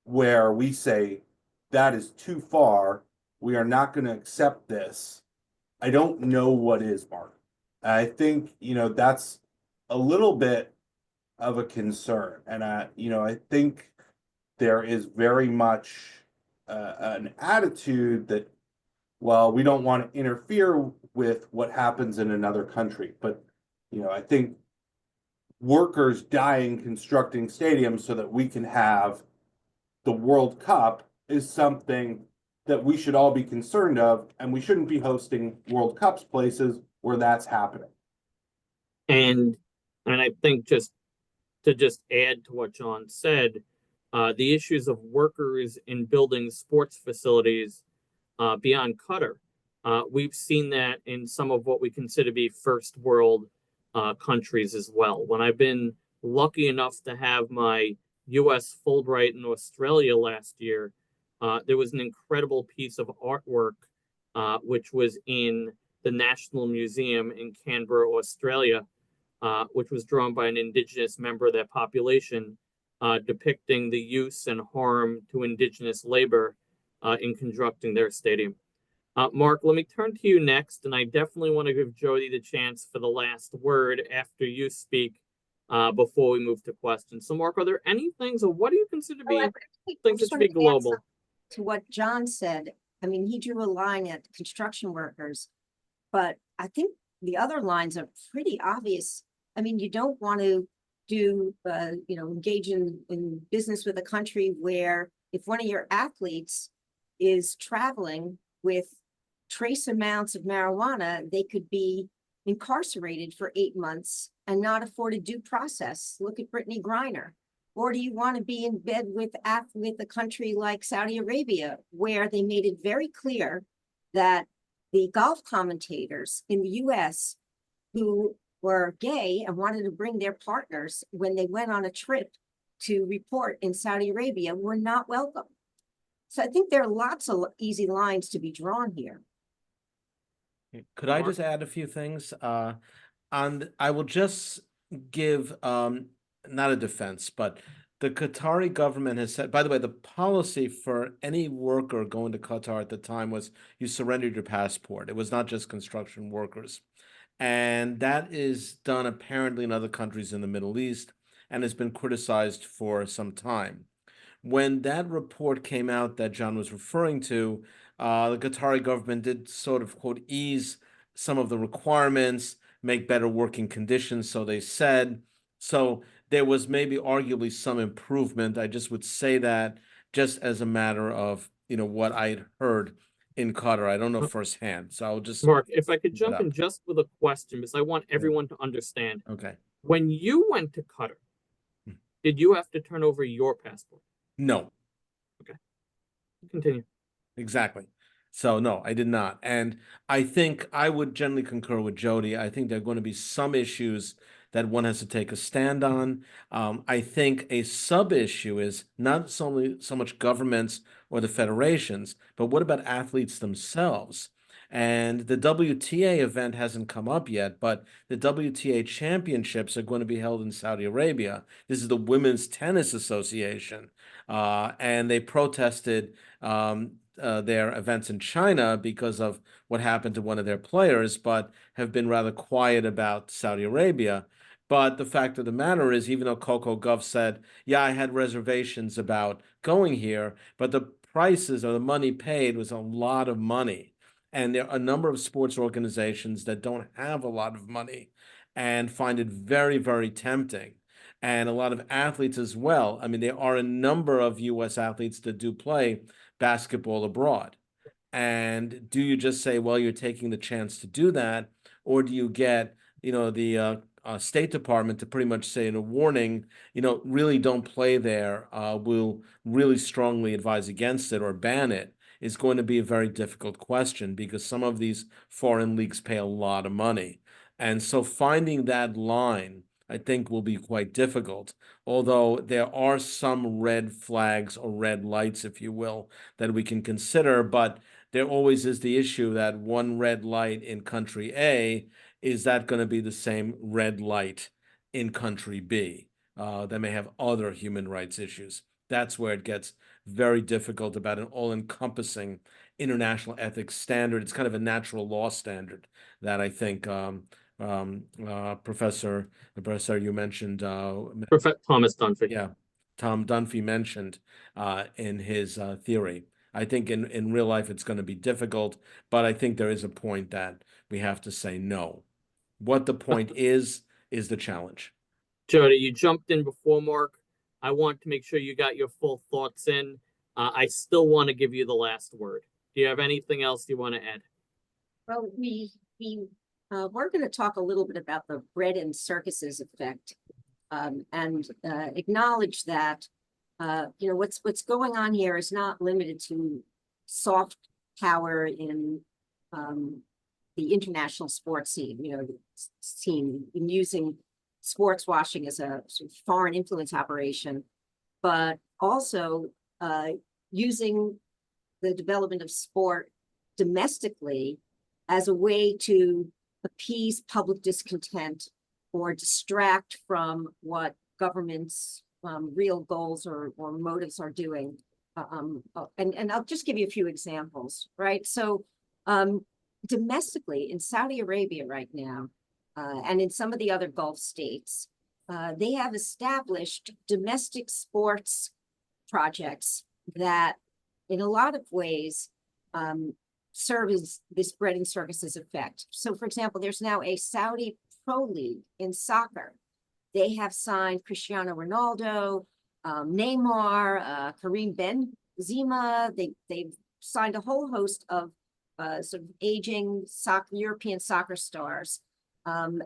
where we say that is too far, we are not going to accept this, I don't know what is, Mark. I think, that's a little bit of a concern. And, I think there is very much an attitude that, well, we don't want to interfere with what happens in another country. But, I think workers dying constructing stadiums so that we can have the World Cup is something that we should all be concerned of, and we shouldn't be hosting World Cups places where that's happening. And I think just to add to what John said, the issues of workers in building sports facilities beyond Qatar, we've seen that in some of what we consider to be first world countries as well. When I've been lucky enough to have my U.S. Fulbright in Australia last year, there was an incredible piece of artwork which was in the National Museum in Canberra, Australia, which was drawn by an Indigenous member of that population, depicting the use and harm to Indigenous labor in constructing their stadium. Mark, let me turn to you next, and I definitely want to give Jodi the chance for the last word after you speak before we move to questions. So, Mark, are there any things, or what do you consider to be things that should be global? To what John said, I mean, he drew a line at construction workers, but I think the other lines are pretty obvious. I mean, you don't want to do, engage in business with a country where if one of your athletes is traveling with trace amounts of marijuana, they could be incarcerated for 8 months and not afford a due process. Look at Brittany Griner. Or do you want to be in bed with a country like Saudi Arabia, where they made it very clear that the golf commentators in the US who were gay and wanted to bring their partners when they went on a trip to report in Saudi Arabia were not welcome? So I think there are lots of easy lines to be drawn here. Could I Mark? just add a few things? And I will just give not a defense, but the Qatari government has said, by the way, the policy for any worker going to Qatar at the time was you surrendered your passport. It was not just construction workers. And that is done apparently in other countries in the Middle East and has been criticized for some time. When that report came out that John was referring to, the Qatari government did sort of, quote, ease some of the requirements, make better working conditions, so they said. So there was maybe arguably some improvement. I just would say that just as a matter of, what I'd heard in Qatar. I don't know firsthand, so I'll just Mark, if I could keep it jump up. in just with a question, because I want everyone to understand. Okay. When you went to Qatar, Hmm. did you have to turn over your passport? No. Continue. Exactly. So no, I did not. And I think I would generally concur with Jodi. I think there are going to be some issues that one has to take a stand on. I think a sub issue is not so much governments or the federations, but what about athletes themselves? And the WTA event hasn't come up yet, but the WTA championships are going to be held in Saudi Arabia. This is the Women's Tennis Association. And they protested their events in China because of what happened to one of their players, but have been rather quiet about Saudi Arabia. But the fact of the matter is, even though Coco Gauff said, yeah, I had reservations about going here, but the prices or the money paid was a lot of money. And there are a number of sports organizations that don't have a lot of money and find it very, very tempting. And a lot of athletes as well. I mean, there are a number of US athletes that do play basketball abroad. And do you just say, well, you're taking the chance to do that? Or do you get, the State Department to pretty much say in a warning, really don't play there. We'll really strongly advise against it or ban it is going to be a very difficult question because some of these foreign leagues pay a lot of money. And so finding that line, I think, will be quite difficult, although there are some red flags or red lights, if you will, that we can consider. But there always is the issue that one red light in country A, is that going to be the same red light in country B? That may have other human rights issues. That's where it gets very difficult about an all-encompassing international ethics standard. It's kind of a natural law standard that I think Professor you mentioned, Thomas Dunphy. yeah, Tom Dunphy mentioned in his theory. I think in real life it's going to be difficult, but I think there is a point that we have to say no. What the point is the challenge. Jodi, you jumped in before Mark. I want to make sure you got your full thoughts in. I still want to give you the last word. Do you have anything else you want to add? Well, we're going to talk a little bit about the bread and circuses effect, and acknowledge that what's going on here is not limited to soft power in the international sports scene, in using sports washing as a sort of foreign influence operation, but also using the development of sport domestically as a way to appease public discontent or distract from what government's real goals or motives are doing. And I'll just give you a few examples, right? So domestically in Saudi Arabia right now, and in some of the other Gulf states, they have established domestic sports projects that in a lot of ways serve as this bread and circuses effect. So for example, there's now a Saudi Pro League in soccer. They have signed Cristiano Ronaldo, Neymar, Karim Benzema. They've signed a whole host of sort of aging European soccer stars. And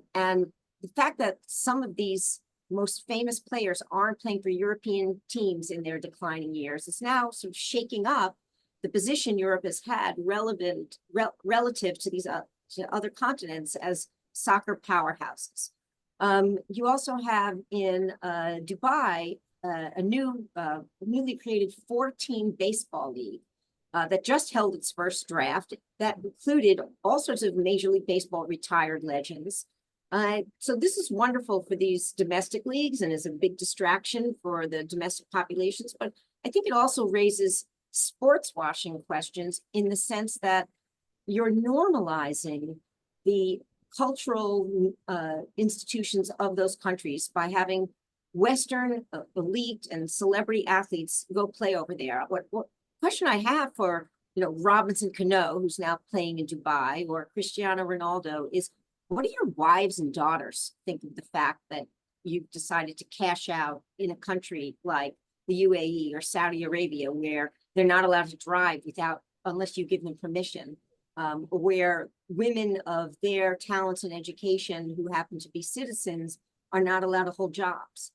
the fact that some of these most famous players aren't playing for European teams in their declining years is now sort of shaking up the position Europe has had relative to these to other continents as soccer powerhouses. You also have in Dubai a newly created 14 baseball league that just held its first draft that included all sorts of Major League Baseball retired legends. So this is wonderful for these domestic leagues and is a big distraction for the domestic populations, but I think it also raises sports washing questions in the sense that you're normalizing the cultural institutions of those countries by having Western elite and celebrity athletes go play over there. What question I have for Robinson Cano, who's now playing in Dubai, or Cristiano Ronaldo, is what do your wives and daughters think of the fact that you've decided to cash out in a country like the UAE or Saudi Arabia, where they're not allowed to drive unless you give them permission, where women of their talents and education who happen to be citizens are not allowed to hold jobs?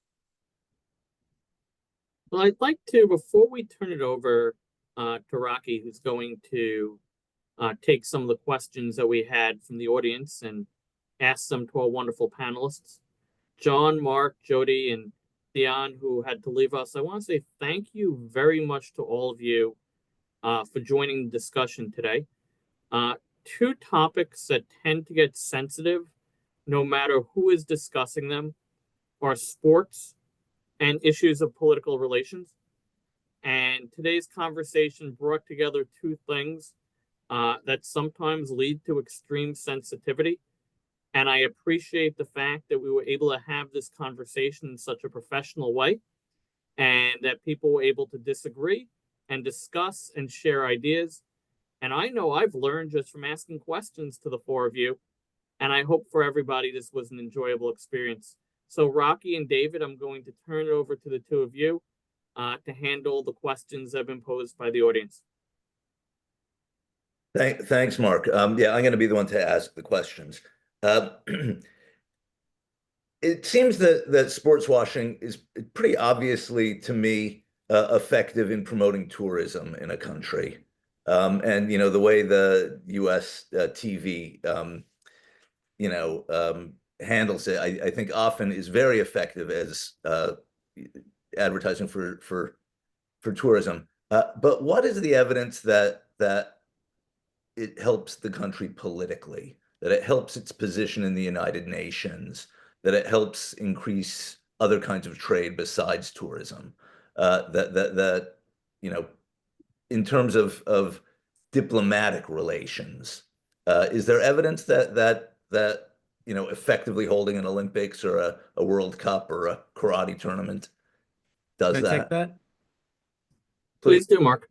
Well, I'd like to, before we turn it over to Rocky, who's going to take some of the questions that we had from the audience and ask them to our wonderful panelists, John, Mark, Jodi, and Dionne, who had to leave us. I want to say thank you very much to all of you for joining the discussion today. Two topics that tend to get sensitive no matter who is discussing them are sports and issues of political relations. And today's conversation brought together two things that sometimes lead to extreme sensitivity. And I appreciate the fact that we were able to have this conversation in such a professional way, and that people were able to disagree and discuss and share ideas. And I know I've learned just from asking questions to the four of you, and I hope for everybody this was an enjoyable experience. So Rocky and David, I'm going to turn it over to the two of you to handle the questions that have been posed by the audience. Thanks, Mark. Yeah, I'm going to be the one to ask the questions. It seems that sports washing is pretty obviously, to me, effective in promoting tourism in a country. And the way the U.S. TV handles it, I think often is very effective as advertising for tourism. But what is the evidence that it helps the country politically, that it helps its position in the United Nations, that it helps increase other kinds of trade besides tourism? That in terms of diplomatic relations, is there evidence that effectively holding an Olympics or a World Cup or a karate tournament does Can I take that? that? Please do, Mark.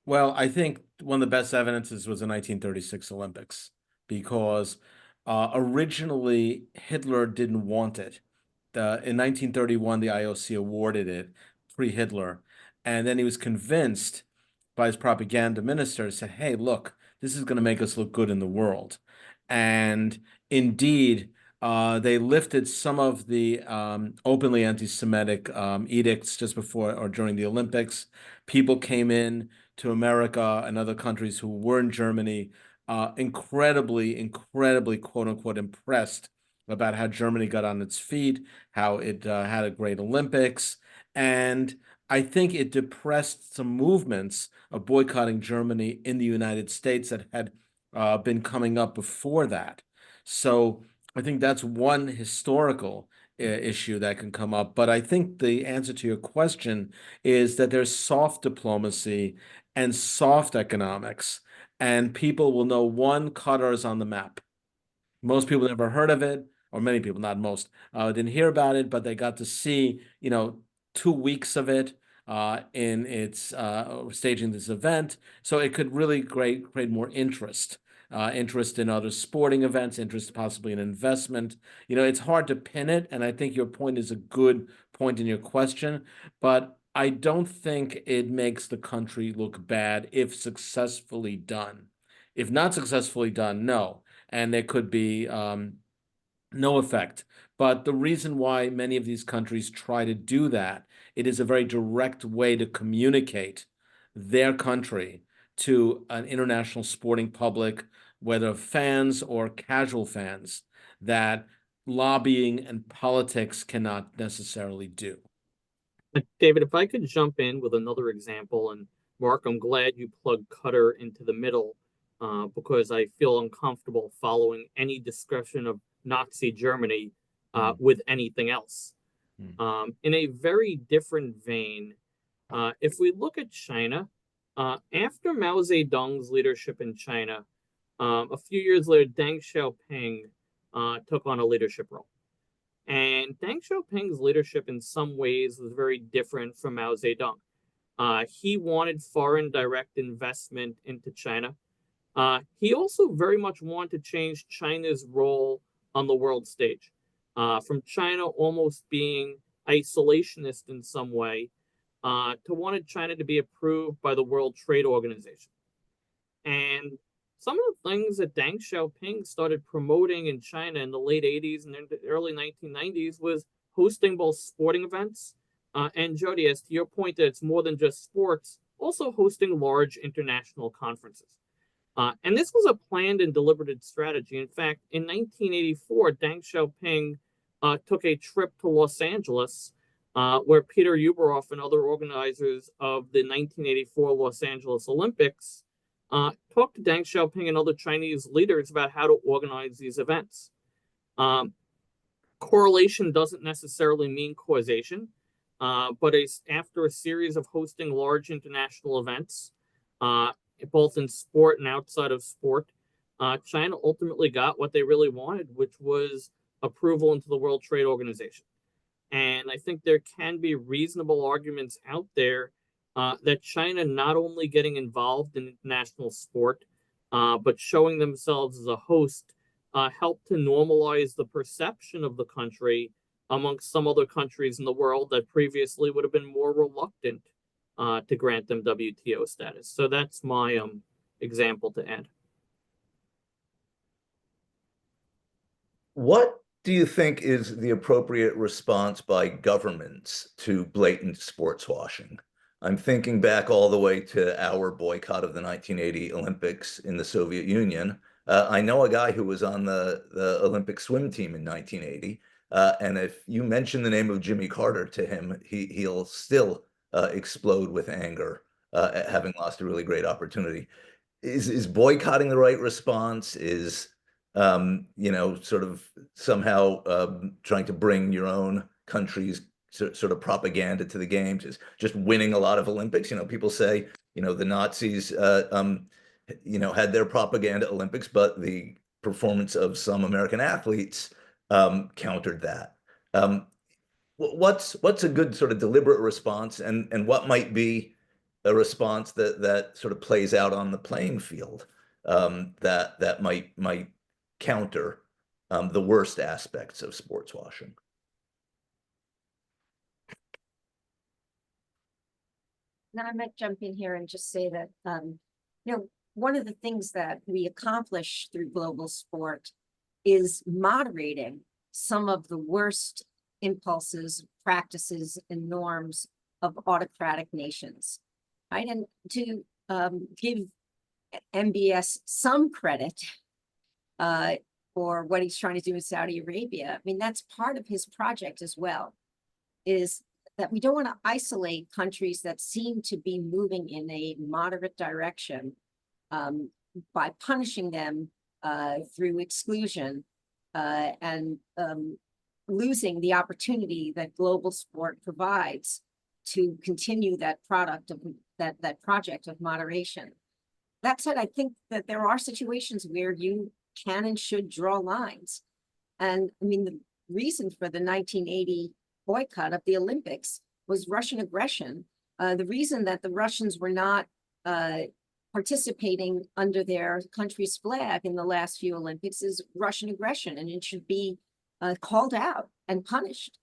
Well, I think one of the best evidences was the 1936 Olympics, because originally Hitler didn't want it. In 1931, the IOC awarded it pre-Hitler, and then he was convinced by his propaganda minister, said, hey, look, this is going to make us look good in the world. And indeed, they lifted some of the openly anti-Semitic edicts just before or during the Olympics. People came in to America and other countries who were in Germany, incredibly, quote unquote, impressed about how Germany got on its feet, how it had a great Olympics. And I think it depressed some movements of boycotting Germany in the United States that had been coming up before that. So I think that's one historical issue that can come up. But I think the answer to your question is that there's soft diplomacy and soft economics, and people will know, one, Qatar is on the map. Most people never heard of it, or many people, not most, didn't hear about it, but they got to see, 2 weeks of it in its staging this event. So it could really create more interest in other sporting events, interest possibly in investment. It's hard to pin it, and I think your point is a good point in your question, but I don't think it makes the country look bad if successfully done. If not successfully done, no. And there could be no effect. But the reason why many of these countries try to do that, it is a very direct way to communicate their country to an international sporting public, whether fans or casual fans, that lobbying and politics cannot necessarily do. David, if I could jump in with another example, and Mark, I'm glad you plugged Qatar into the middle because I feel uncomfortable following any discussion of Nazi Germany with anything else. In a very different vein, if we look at China, after Mao Zedong's leadership in China, a few years later, Deng Xiaoping took on a leadership role. And Deng Xiaoping's leadership in some ways was very different from Mao Zedong. He wanted foreign direct investment into China. He also very much wanted to change China's role on the world stage, from China almost being isolationist in some way, to wanted China to be approved by the World Trade Organization. And some of the things that Deng Xiaoping started promoting in China in the late 80s and the early 1990s was hosting both sporting events and, Jodi, as to your point that it's more than just sports, also hosting large international conferences. And this was a planned and deliberative strategy. In fact, in 1984, Deng Xiaoping took a trip to Los Angeles where Peter Ueberroth and other organizers of the 1984 Los Angeles Olympics talked to Deng Xiaoping and other Chinese leaders about how to organize these events. Correlation doesn't necessarily mean causation, but after a series of hosting large international events, both in sport and outside of sport, China ultimately got what they really wanted, which was approval into the World Trade Organization. And I think there can be reasonable arguments out there that China not only getting involved in international sport, but showing themselves as a host helped to normalize the perception of the country amongst some other countries in the world that previously would have been more reluctant to grant them WTO status. So that's my example to add. What do you think is the appropriate response by governments to blatant sports washing? I'm thinking back all the way to our boycott of the 1980 Olympics in the Soviet Union. I know a guy who was on the Olympic swim team in 1980, and if you mention the name of Jimmy Carter to him, he'll still explode with anger at having lost a really great opportunity. Is boycotting the right response? Is sort of somehow trying to bring your own country's sort of propaganda to the games, is just winning a lot of Olympics? People say, the Nazis, had their propaganda Olympics, but the performance of some American athletes countered that. What's a good sort of deliberate response, and what might be a response that sort of plays out on the playing field that might counter the worst aspects of sports washing? Now I might jump in here and just say that, one of the things that we accomplish through global sport is moderating some of the worst impulses, practices, and norms of autocratic nations, right? And to give MBS some credit for what he's trying to do in Saudi Arabia, I mean, that's part of his project as well, is that we don't want to isolate countries that seem to be moving in a moderate direction by punishing them through exclusion and losing the opportunity that global sport provides to continue that that project of moderation. That said, I think that there are situations where you can and should draw lines. And I mean, the reason for the 1980 boycott of the Olympics was Russian aggression. The reason that the Russians were not participating under their country's flag in the last few Olympics is Russian aggression, and it should be called out and punished.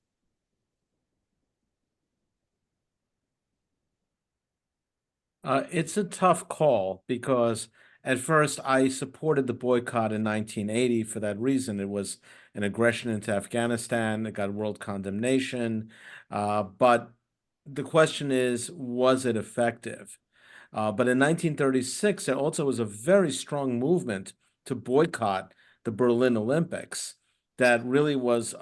It's a tough call because at first I supported the boycott in 1980 for that reason. It was an aggression into Afghanistan. It got world condemnation. But the question is, was it effective? But in 1936, there also was a very strong movement to boycott the Berlin Olympics that really was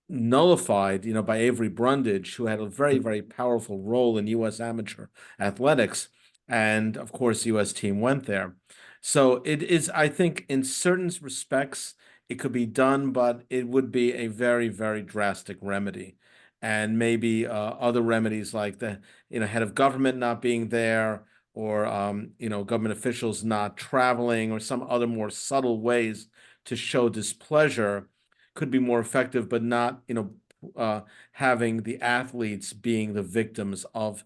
nullified, by Avery Brundage, who had a very, very powerful role in U.S. amateur athletics. And of course, the U.S. team went there. So it is, I think, in certain respects, it could be done, but it would be a very, very drastic remedy. And maybe other remedies like the, head of government not being there, or government officials not traveling, or some other more subtle ways to show displeasure could be more effective, but not, having the athletes being the victims of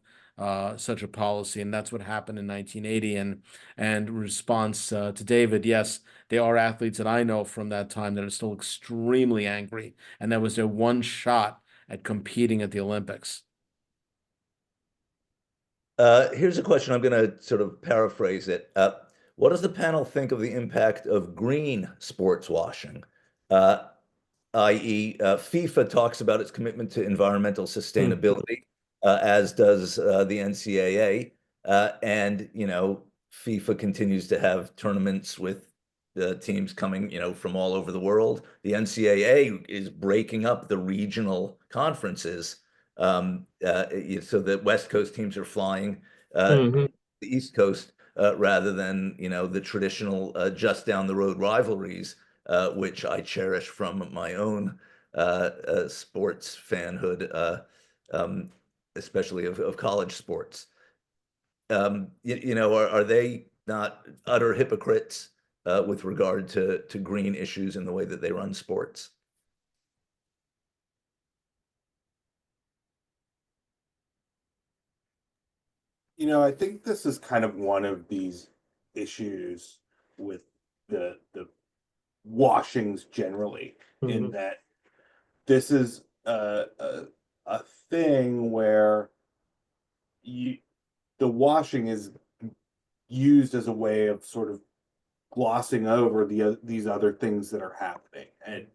such a policy. And that's what happened in 1980. And in response to David, yes, there are athletes that I know from that time that are still extremely angry, and that was their one shot at competing at the Olympics. Here's a question. I'm going to sort of paraphrase it. What does the panel think of the impact of green sports washing? I.e., FIFA talks about its commitment to environmental sustainability, as does the NCAA. And, FIFA continues to have tournaments with the teams coming, from all over the world. The NCAA is breaking up the regional conferences, so that West Coast teams are flying the East Coast rather than, the traditional just down the road rivalries, which I cherish from my own sports fanhood, especially of college sports. Are they not utter hypocrites with regard to green issues in the way that they run sports? I think this is kind of one of these issues with the washings generally, in that this is a thing where the washing is used as a way of sort of glossing over these other things that are happening. And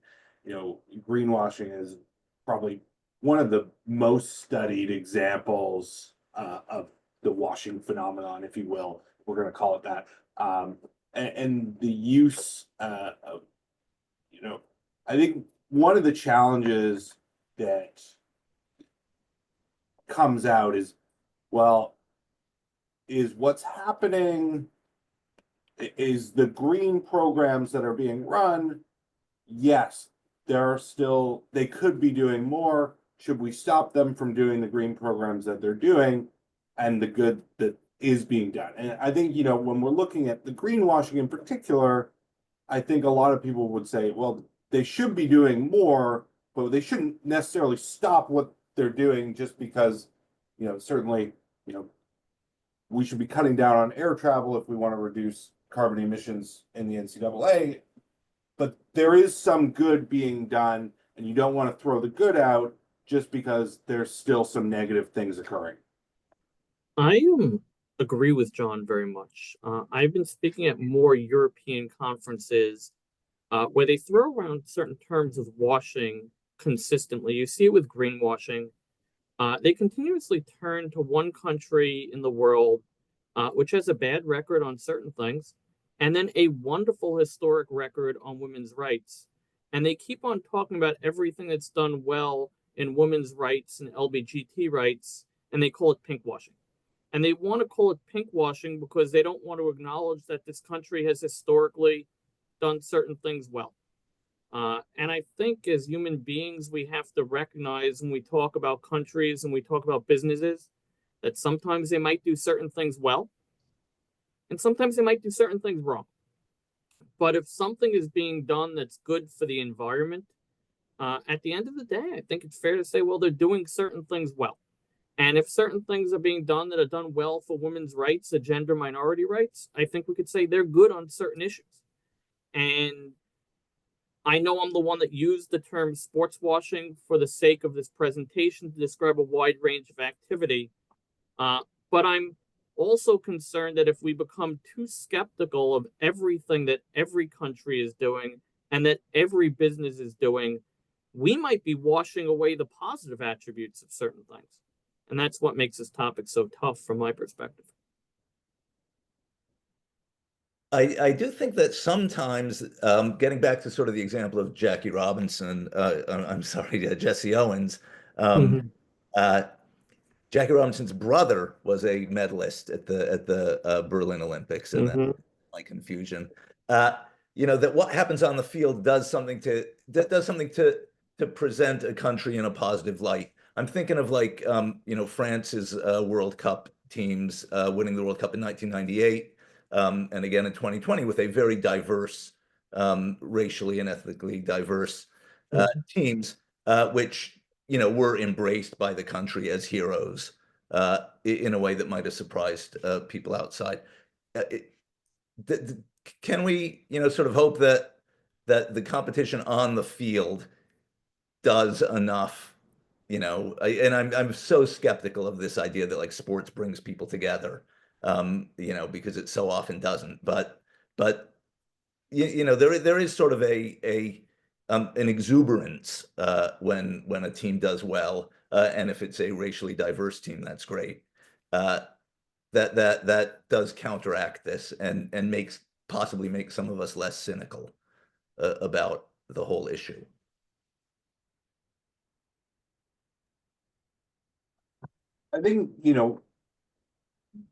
greenwashing is probably one of the most studied examples of the washing phenomenon, if you will. We're going to call it that. And the use of, I think one of the challenges that comes out is, well, is what's happening, is the green programs that are being run, yes, they could be doing more. Should we stop them from doing the green programs that they're doing and the good that is being done? And I think, when we're looking at the greenwashing in particular, I think a lot of people would say, well, they should be doing more, but they shouldn't necessarily stop what they're doing just because, certainly, we should be cutting down on air travel if we want to reduce carbon emissions in the NCAA. But there is some good being done, and you don't want to throw the good out just because there's still some negative things occurring. I agree with John very much. I've been speaking at more European conferences where they throw around certain terms of washing consistently. You see it with greenwashing. They continuously turn to one country in the world which has a bad record on certain things, and then a wonderful historic record on women's rights. And they keep on talking about everything that's done well in women's rights and LGBT rights, and they call it pink washing. And they want to call it pink washing because they don't want to acknowledge that this country has historically done certain things well. And I think as human beings, we have to recognize when we talk about countries and we talk about businesses that sometimes they might do certain things well, and sometimes they might do certain things wrong. But if something is being done that's good for the environment, at the end of the day, I think it's fair to say, well, they're doing certain things well. And if certain things are being done that are done well for women's rights, or gender minority rights, I think we could say they're good on certain issues. And I know I'm the one that used the term sports washing for the sake of this presentation to describe a wide range of activity. But I'm also concerned that if we become too skeptical of everything that every country is doing and that every business is doing, we might be washing away the positive attributes of certain things. And that's what makes this topic so tough from my perspective. I do think that sometimes, getting back to sort of the example of Jackie Robinson, I'm sorry, Jesse Owens, um, Mhm. uh, Jackie Robinson's brother was a medalist at the Berlin Olympics, and that Mhm. my confusion. Uh, that what happens on the field does something to present a country in a positive light. I'm thinking of like France's World Cup teams winning the World Cup in 1998, and again in 2020 with a very diverse, racially and ethnically diverse Mhm. teams, which were embraced by the country as heroes in a way that might have surprised people outside. It, th- th- can we, sort of hope that the competition on the field does enough, and I'm so skeptical of this idea that like sports brings people together, because it so often doesn't. But there is sort of an exuberance when a team does well, and if it's a racially diverse team, that's great. Uh, that does counteract this and possibly make some of us less cynical about the whole issue. I think,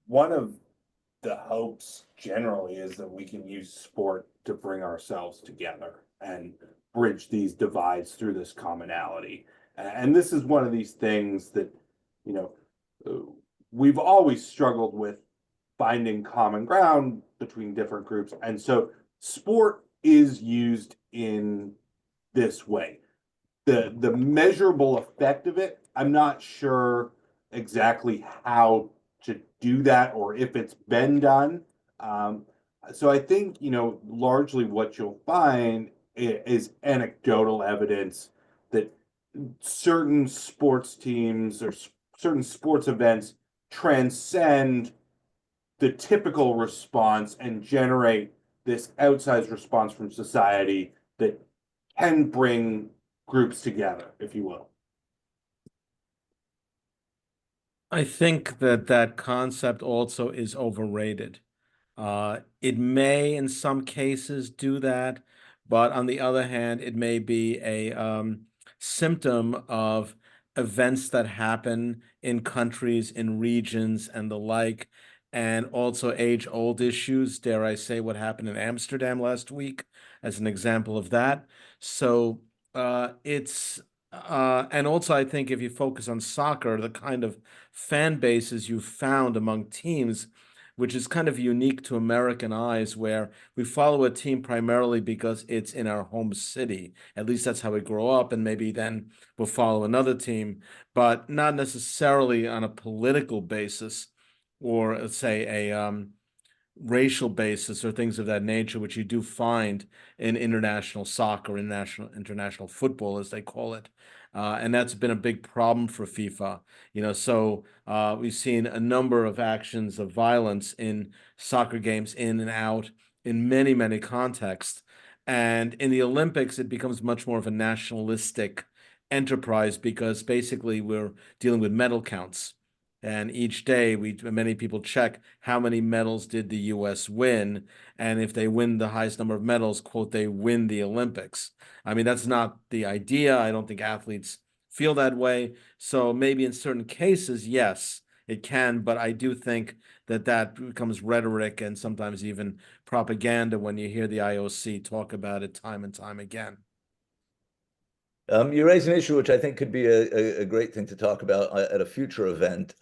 one of the hopes generally is that we can use sport to bring ourselves together and bridge these divides through this commonality. And this is one of these things that, you know, we've always struggled with finding common ground between different groups. And so sport is used in this way. The measurable effect of it, I'm not sure exactly how to do that or if it's been done. So I think, largely what you'll find is anecdotal evidence that certain sports teams or certain sports events transcend the typical response and generate this outsized response from society that can bring groups together, if you will. I think that that concept also is overrated. It may, in some cases, do that, but on the other hand, it may be a symptom of events that happen in countries, in regions, and the like, and also age-old issues. Dare I say what happened in Amsterdam last week as an example of that. So it's and also I think if you focus on soccer, the kind of fan bases you found among teams, which is kind of unique to American eyes, where we follow a team primarily because it's in our home city. At least that's how we grow up, and maybe then we'll follow another team, but not necessarily on a political basis or let's say a racial basis or things of that nature, which you do find in international soccer, international football, as they call it. And that's been a big problem for FIFA. So we've seen a number of actions of violence in soccer games in and out in many, many contexts. And in the Olympics, it becomes much more of a nationalistic enterprise because basically we're dealing with medal counts. And each day, many people check how many medals did the U.S. win, and if they win the highest number of medals, quote, they win the Olympics. I mean, that's not the idea. I don't think athletes feel that way. So maybe in certain cases, yes, it can, but I do think that that becomes rhetoric and sometimes even propaganda when you hear the IOC talk about it time and time again. You raise an issue which I think could be a great thing to talk about at a future event,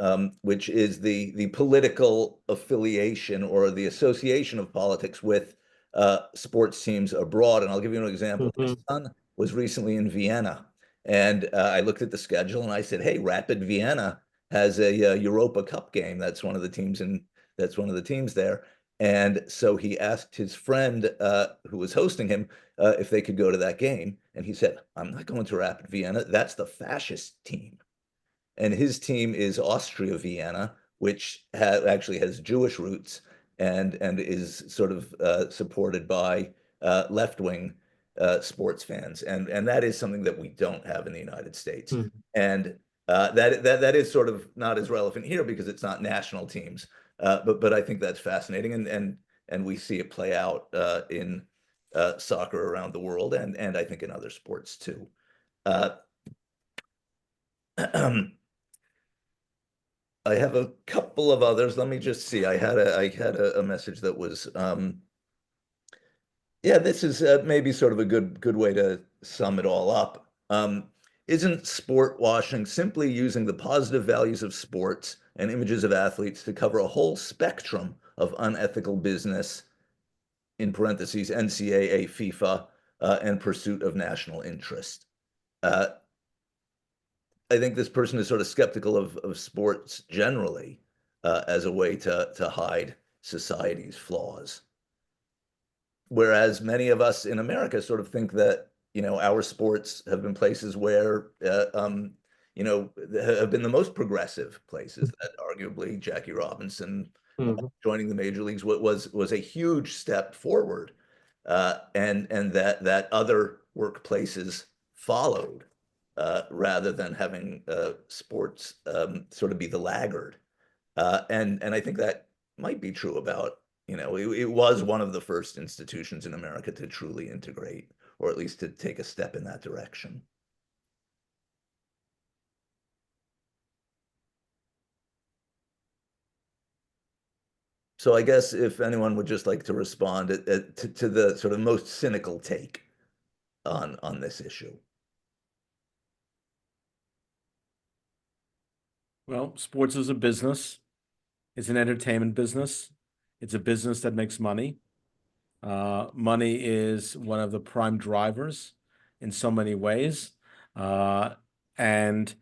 which is the political affiliation or the association of politics with sports teams abroad. And I'll give you an example. My Mhm. son was recently in Vienna, and I looked at the schedule and I said, "Hey, Rapid Vienna has a Europa Cup game. That's one of the teams there." And so he asked his friend who was hosting him if they could go to that game. And he said, "I'm not going to Rapid Vienna. That's the fascist team." And his team is Austria Vienna, which actually has Jewish roots and is sort of supported by left-wing sports fans. And that is something that we don't have in the United States. Mhm. And that is sort of not as relevant here because it's not national teams. But I think that's fascinating. and we see it play out in soccer around the world, and I think in other sports too. I have a couple of others. Let me just see. I had a message that was yeah, this is maybe sort of a good way to sum it all up. Isn't sport washing simply using the positive values of sports and images of athletes to cover a whole spectrum of unethical business, in parentheses, NCAA, FIFA, and pursuit of national interest? I think this person is sort of skeptical of sports generally as a way to hide society's flaws. Whereas many of us in America sort of think that, our sports have been places where, have been the most progressive places, that arguably Jackie Robinson joining the major leagues was a huge step forward, and that other workplaces followed, rather than having sports sort of be the laggard. And I think that might be true about, it was one of the first institutions in America to truly integrate, or at least to take a step in that direction. So I guess if anyone would just like to respond to the sort of most cynical take on this issue. Well, sports is a business. It's an entertainment business. It's a business that makes money. Money is one of the prime drivers in so many ways. And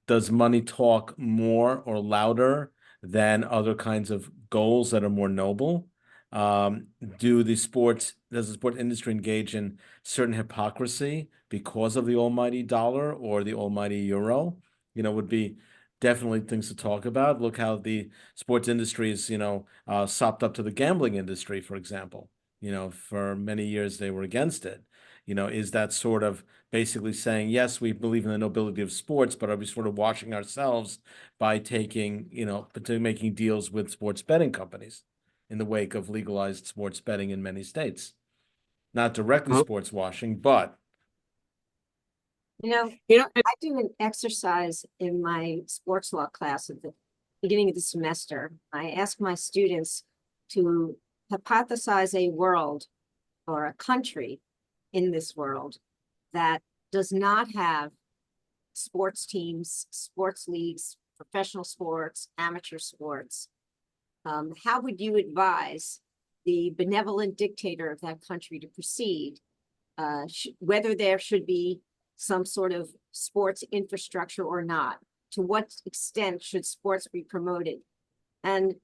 does money talk more or louder than other kinds of goals that are more noble? Does the sport industry engage in certain hypocrisy because of the almighty dollar or the almighty euro? Would be definitely things to talk about. Look how the sports industry is, sopped up to the gambling industry, for example. For many years they were against it. Is that sort of basically saying, yes, we believe in the nobility of sports, but are we sort of washing ourselves by taking, making deals with sports betting companies in the wake of legalized sports betting in many states? Not directly sports washing, but. I do an exercise in my sports law class at the beginning of the semester. I ask my students to hypothesize a world or a country in this world that does not have sports teams, sports leagues, professional sports, amateur sports. How would you advise the benevolent dictator of that country to proceed? Whether there should be some sort of sports infrastructure or not? To what extent should sports be promoted? And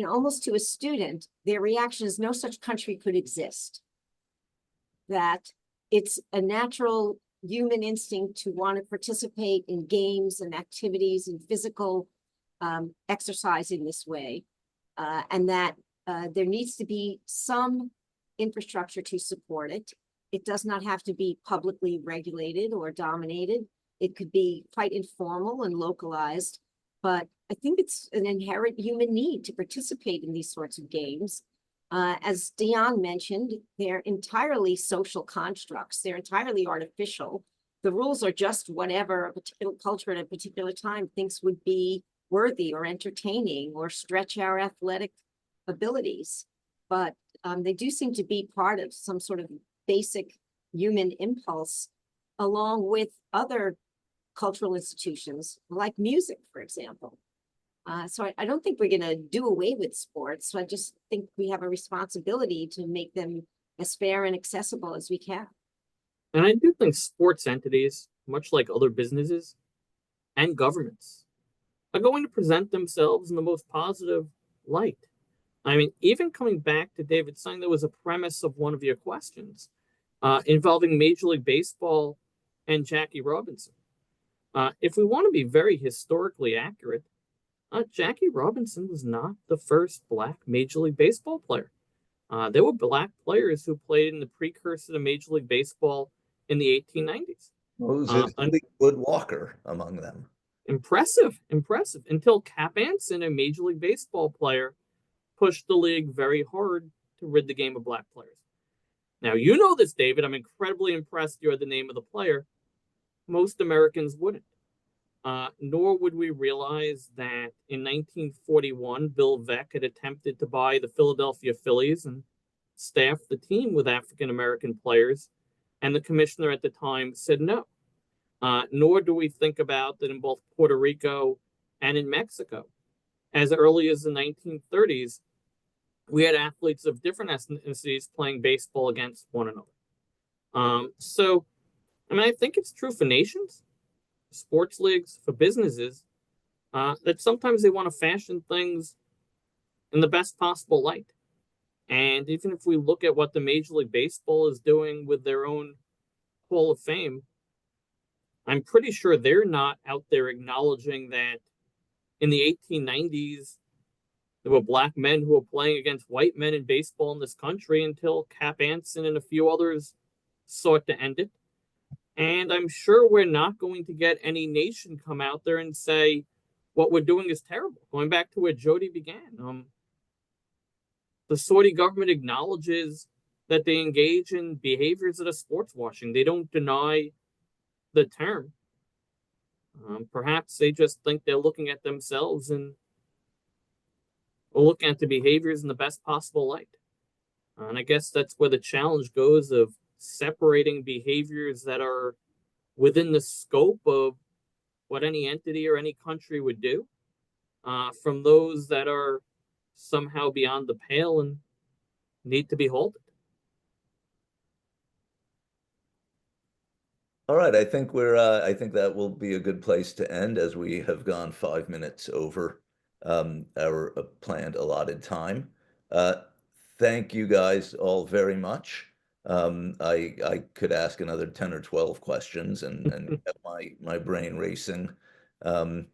almost to a student, their reaction is no such country could exist. That it's a natural human instinct to want to participate in games and activities and physical exercise in this way, and that there needs to be some infrastructure to support it. It does not have to be publicly regulated or dominated. It could be quite informal and localized, but I think it's an inherent human need to participate in these sorts of games. As Dionne mentioned, they're entirely social constructs. They're entirely artificial. The rules are just whatever a particular culture at a particular time thinks would be worthy or entertaining or stretch our athletic abilities. But they do seem to be part of some sort of basic human impulse, along with other cultural institutions like music, for example. So I don't think we're going to do away with sports. So I just think we have a responsibility to make them as fair and accessible as we can. And I do think sports entities, much like other businesses and governments, are going to present themselves in the most positive light. I mean, even coming back to David saying there was a premise of one of your questions involving Major League Baseball and Jackie Robinson. If we want to be very historically accurate, Jackie Robinson was not the first Black Major League Baseball player. There were Black players who played in the precursor to Major League Baseball in the 1890s. Moses Fleetwood Walker among them. Impressive. Until Cap Anson, a Major League Baseball player, pushed the league very hard to rid the game of black players. Now, you know this, David. I'm incredibly impressed you're the name of the player. Most Americans wouldn't. Nor would we realize that in 1941, Bill Veeck had attempted to buy the Philadelphia Phillies and staff the team with African-American players, and the commissioner at the time said no. Nor do we think about that in both Puerto Rico and in Mexico. As early as the 1930s, we had athletes of different ethnicities playing baseball against one another. So, I mean, I think it's true for nations, sports leagues, for businesses, that sometimes they want to fashion things in the best possible light. And even if we look at what the Major League Baseball is doing with their own Hall of Fame, I'm pretty sure they're not out there acknowledging that in the 1890s, there were black men who were playing against white men in baseball in this country until Cap Anson and a few others sought to end it. And I'm sure we're not going to get any nation come out there and say what we're doing is terrible. Going back to where Jodi began, the Saudi government acknowledges that they engage in behaviors that are sports washing. They don't deny the term. Perhaps they just think they're looking at themselves and looking at the behaviors in the best possible light. And I guess that's where the challenge goes of separating behaviors that are within the scope of what any entity or any country would do from those that are somehow beyond the pale and need to be halted. All right, I think I think that will be a good place to end, as we have gone 5 minutes over our planned allotted time. Thank you guys all very much. I could ask another 10 or 12 questions and get my brain racing in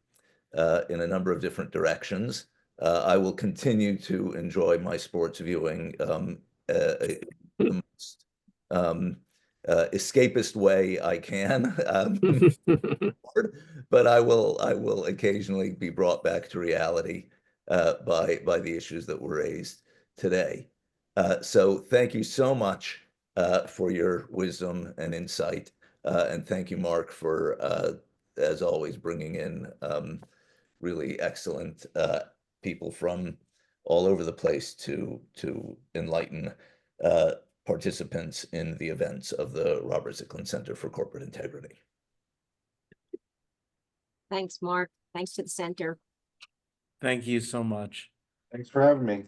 a number of different directions. I will continue to enjoy my sports viewing the most escapist way I can, but I will occasionally be brought back to reality by the issues that were raised today. So thank you so much for your wisdom and insight, and thank you, Marc, for as always bringing in really excellent people from all over the place to enlighten participants in the events of the Robert Zicklin Center for Corporate Integrity. Thanks, Mark. Thanks to the center. Thank you so much. Thanks for having me.